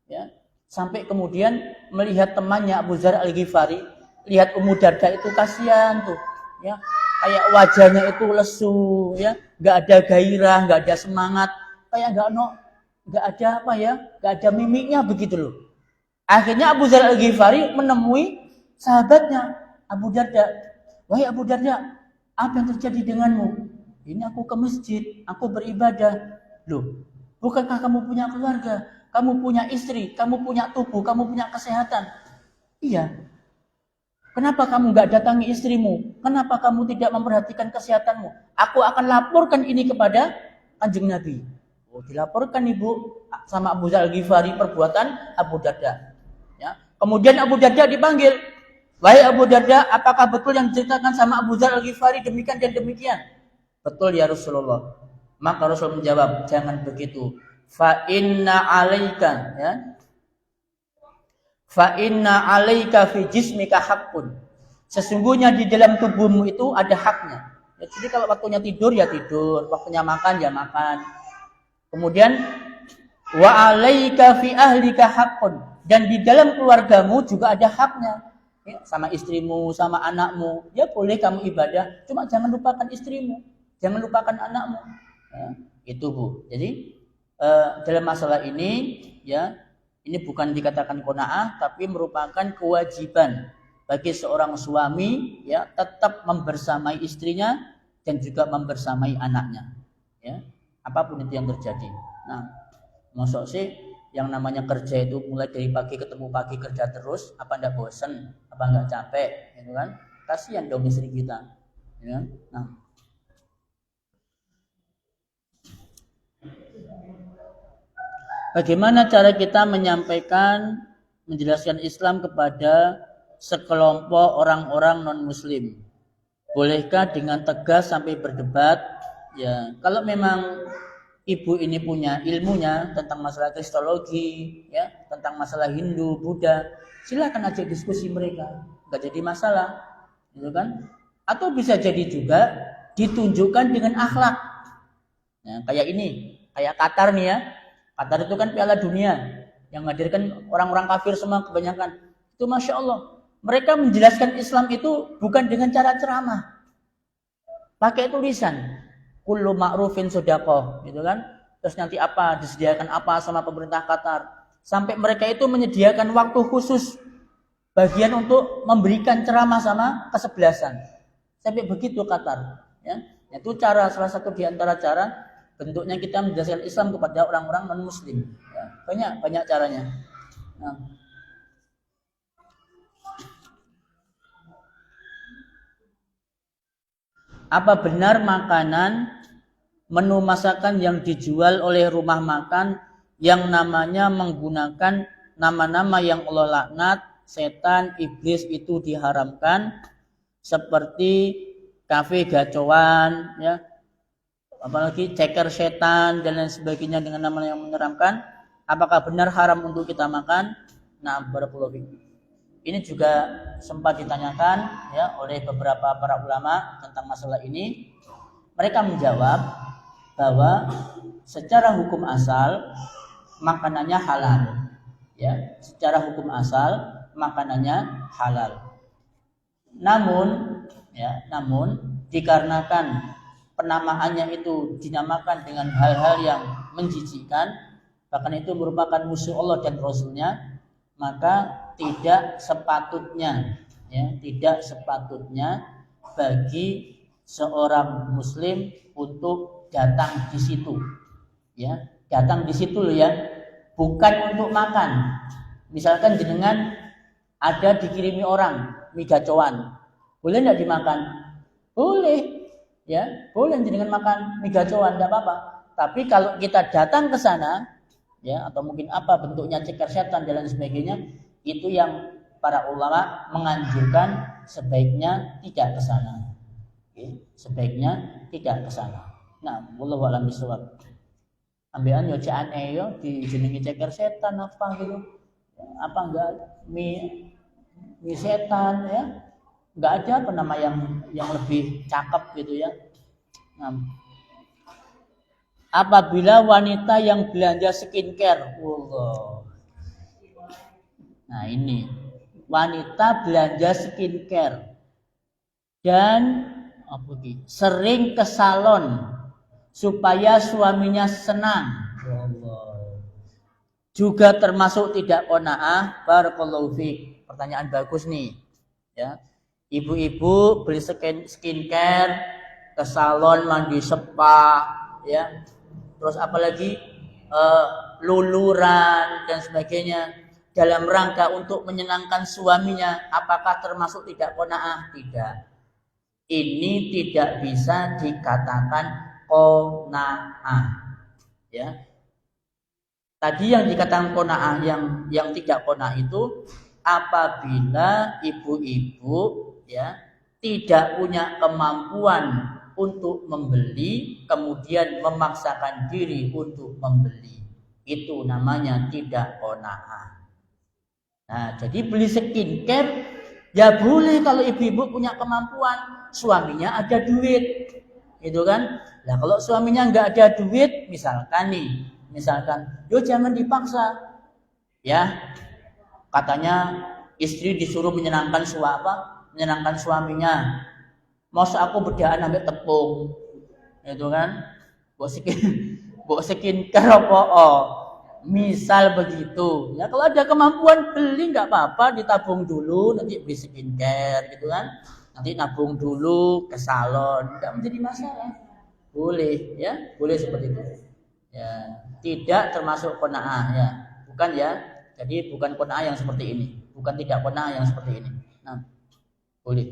Ya, sampai kemudian melihat temannya Abu Dzar Al-Ghifari, lihat Ummu Darda itu kasihan tuh, ya, kayak wajahnya itu lesu, ya, nggak ada gairah, nggak ada semangat, kayak nggak ada apa ya, nggak ada mimiknya begitu loh. Akhirnya Abu Dzar Al-Ghifari menemui sahabatnya Abu Darda. Wahai Abu Darda, apa yang terjadi denganmu? Ini aku ke masjid, aku beribadah. Loh, bukankah kamu punya keluarga? Kamu punya istri, kamu punya tubuh, kamu punya kesehatan. Iya. Kenapa kamu nggak datangi istrimu? Kenapa kamu tidak memperhatikan kesehatanmu? Aku akan laporkan ini kepada Kanjeng Nabi. Oh, dilaporkan ibu sama Abu Dzar Al-Ghifari perbuatan Abu Darda. Ya. Kemudian Abu Darda dipanggil. Wahai Abu Darda, apakah betul yang diceritakan sama Abu Dzar Al-Ghifari demikian dan demikian? Betul ya Rasulullah. Maka Rasul menjawab, jangan begitu. Fa inna 'alaika, ya. Fa inna 'alaika fi jismika haqqun. Sesungguhnya di dalam tubuhmu itu ada haknya. Ya, jadi kalau waktunya tidur ya tidur, waktunya makan ya makan. Kemudian wa 'alaika fi ahlika haqqun, dan di dalam keluargamu juga ada haknya. Ya, sama istrimu, sama anakmu. Ya boleh kamu ibadah, cuma jangan lupakan istrimu, jangan lupakan anakmu. Ya, itu Bu. Jadi dalam masalah ini, ya, ini bukan dikatakan qanaah, tapi merupakan kewajiban bagi seorang suami, ya, tetap membersamai istrinya dan juga membersamai anaknya, ya, apapun itu yang terjadi. Nah, maksud sih yang namanya kerja itu mulai dari pagi ketemu pagi kerja terus, apa enggak bosan, apa enggak capek, gitu kan? Kasihan dong istri kita, ya. Nah, Bagaimana cara kita menyampaikan, menjelaskan Islam kepada sekelompok orang-orang non-muslim? Bolehkah dengan tegas sampai berdebat? Ya, kalau memang ibu ini punya ilmunya tentang masalah kristologi, ya, tentang masalah Hindu, Buddha, silakan aja diskusi mereka, nggak jadi masalah, gitu kan? Atau bisa jadi juga ditunjukkan dengan akhlak. Nah, kayak ini, kayak Qatar nih ya. Qatar itu kan Piala Dunia yang menghadirkan orang-orang kafir semua kebanyakan. Itu Masya Allah. Mereka menjelaskan Islam itu bukan dengan cara ceramah. Pakai tulisan. Kullu ma'rufin sodaqoh. Gitu kan. Terus nanti apa, disediakan apa sama pemerintah Qatar. Sampai mereka itu menyediakan waktu khusus bagian untuk memberikan ceramah sama kesebelasan. Sampai begitu Qatar. Ya. Itu cara, salah satu di antara cara bentuknya kita menjelaskan Islam kepada orang-orang non-muslim. Ya, banyak caranya. Nah. Apa benar makanan, menu masakan yang dijual oleh rumah makan yang namanya menggunakan nama-nama yang Allah laknat, setan, iblis itu diharamkan, seperti kafe gacoan, ya, apalagi ceker setan dan lain sebagainya dengan nama yang menyeramkan? Apakah benar haram untuk kita makan? Nah, barakallahu fiik. Ini juga sempat ditanyakan ya oleh beberapa para ulama tentang masalah ini. Mereka menjawab bahwa secara hukum asal makanannya halal. Ya, secara hukum asal makanannya halal. Namun dikarenakan penamaannya itu dinamakan dengan hal-hal yang menjijikkan, bahkan itu merupakan musuh Allah dan Rasulnya, maka tidak sepatutnya bagi seorang muslim untuk datang di situ, ya, datang di situ loh ya, bukan untuk makan. Misalkan jenengan ada dikirimi orang mie gacoan, boleh enggak dimakan? Boleh, ya, boleh jenengan makan mie gacoan, enggak apa-apa. Tapi kalau kita datang ke sana, ya, atau mungkin apa bentuknya ceker setan dan lain sebagainya, itu yang para ulama menganjurkan sebaiknya tidak ke sana. Oke, sebaiknya tidak ke sana. Nah, wallahu a'lam bishawab. Ambekan yo jane yo dijenengi ceker setan apa gitu. Apa enggak mie setan ya? Enggak ada apa nama yang lebih cakep gitu ya. Nah, apabila wanita yang belanja skincare, nah ini wanita belanja skincare dan sering ke salon supaya suaminya senang, juga termasuk tidak qanaah. Barakallahu fiik. Pertanyaan bagus nih, ya. Ibu-ibu beli skincare ke salon, mandi spa, ya. Terus apalagi luluran dan sebagainya dalam rangka untuk menyenangkan suaminya, apakah termasuk tidak qanaah? Tidak. Ini tidak bisa dikatakan qanaah. Ya. Tadi yang dikatakan qanaah, yang tidak qanaah itu apabila ibu-ibu ya tidak punya kemampuan untuk membeli, kemudian memaksakan diri untuk membeli. Itu namanya tidak qanaah. Nah, jadi beli skincare ya boleh kalau ibu-ibu punya kemampuan, suaminya ada duit, gitu kan? Nah, kalau suaminya nggak ada duit, misalkan, yo jangan dipaksa, ya. Katanya istri disuruh menyenangkan suaminya. Masa aku berdaan ambil tepung, gitu kan? Buat skincare apa? Misal begitu, ya, kalau ada kemampuan beli nggak apa-apa, ditabung dulu, nanti beli skincare gitu kan, nanti nabung dulu ke salon, nggak menjadi masalah, boleh, ya, boleh seperti itu, ya, tidak termasuk qanaah, ya, bukan ya, jadi bukan qanaah yang seperti ini, bukan tidak qanaah yang seperti ini, nah, boleh.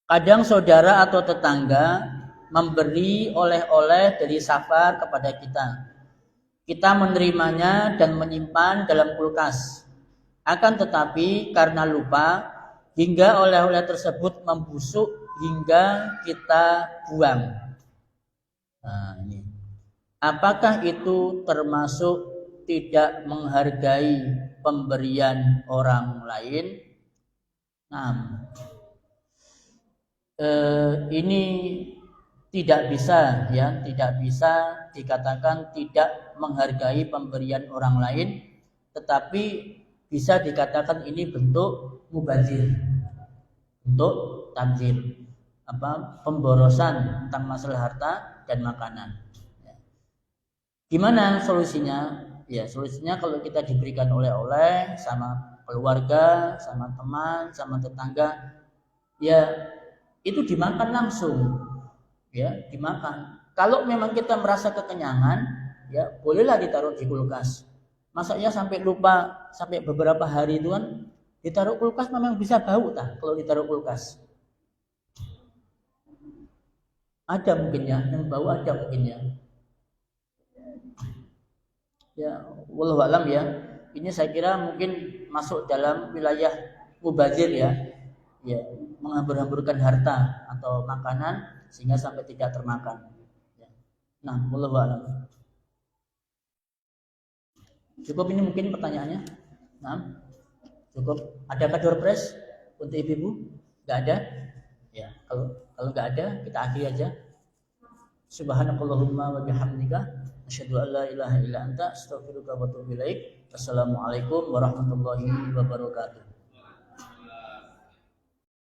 Kadang saudara atau tetangga memberi oleh-oleh dari safar kepada kita. kita menerimanya dan menyimpan dalam kulkas. Akan tetapi karena lupa hingga oleh-oleh tersebut membusuk hingga kita buang. Nah, ini. Apakah itu termasuk tidak menghargai pemberian orang lain? Nah, ini tidak bisa dikatakan tidak menghargai pemberian orang lain, tetapi bisa dikatakan ini bentuk mubazir, bentuk tabzir, pemborosan tentang masalah harta dan makanan. Gimana solusinya? Ya, solusinya kalau kita diberikan oleh-oleh sama keluarga, sama teman, sama tetangga, ya itu dimakan langsung. Ya, dimakan. Kalau memang kita merasa kekenyangan, ya bolehlah ditaruh di kulkas. Masaknya sampai lupa, sampai beberapa hari itu kan ditaruh kulkas memang bisa bau tak kalau ditaruh kulkas. Ada mungkin ya, yang bau ada mungkin ya. Ya, wallahu alam ya. Ini saya kira mungkin masuk dalam wilayah mubazir ya. Ya, menghambur-hamburkan harta atau makanan sehingga sampai tidak termakan. Ya. Nah, wallahu alam. Cukup ini mungkin pertanyaannya. Nah, cukup. Adakah door prize untuk ibu-ibu? Enggak ada? Ya, kalau enggak ada, kita akhiri aja. Subhanakallahumma wa bihamdika asyhadu an la ilaha illa anta astaghfiruka wa atubu ilaik. Assalamualaikum warahmatullahi wabarakatuh.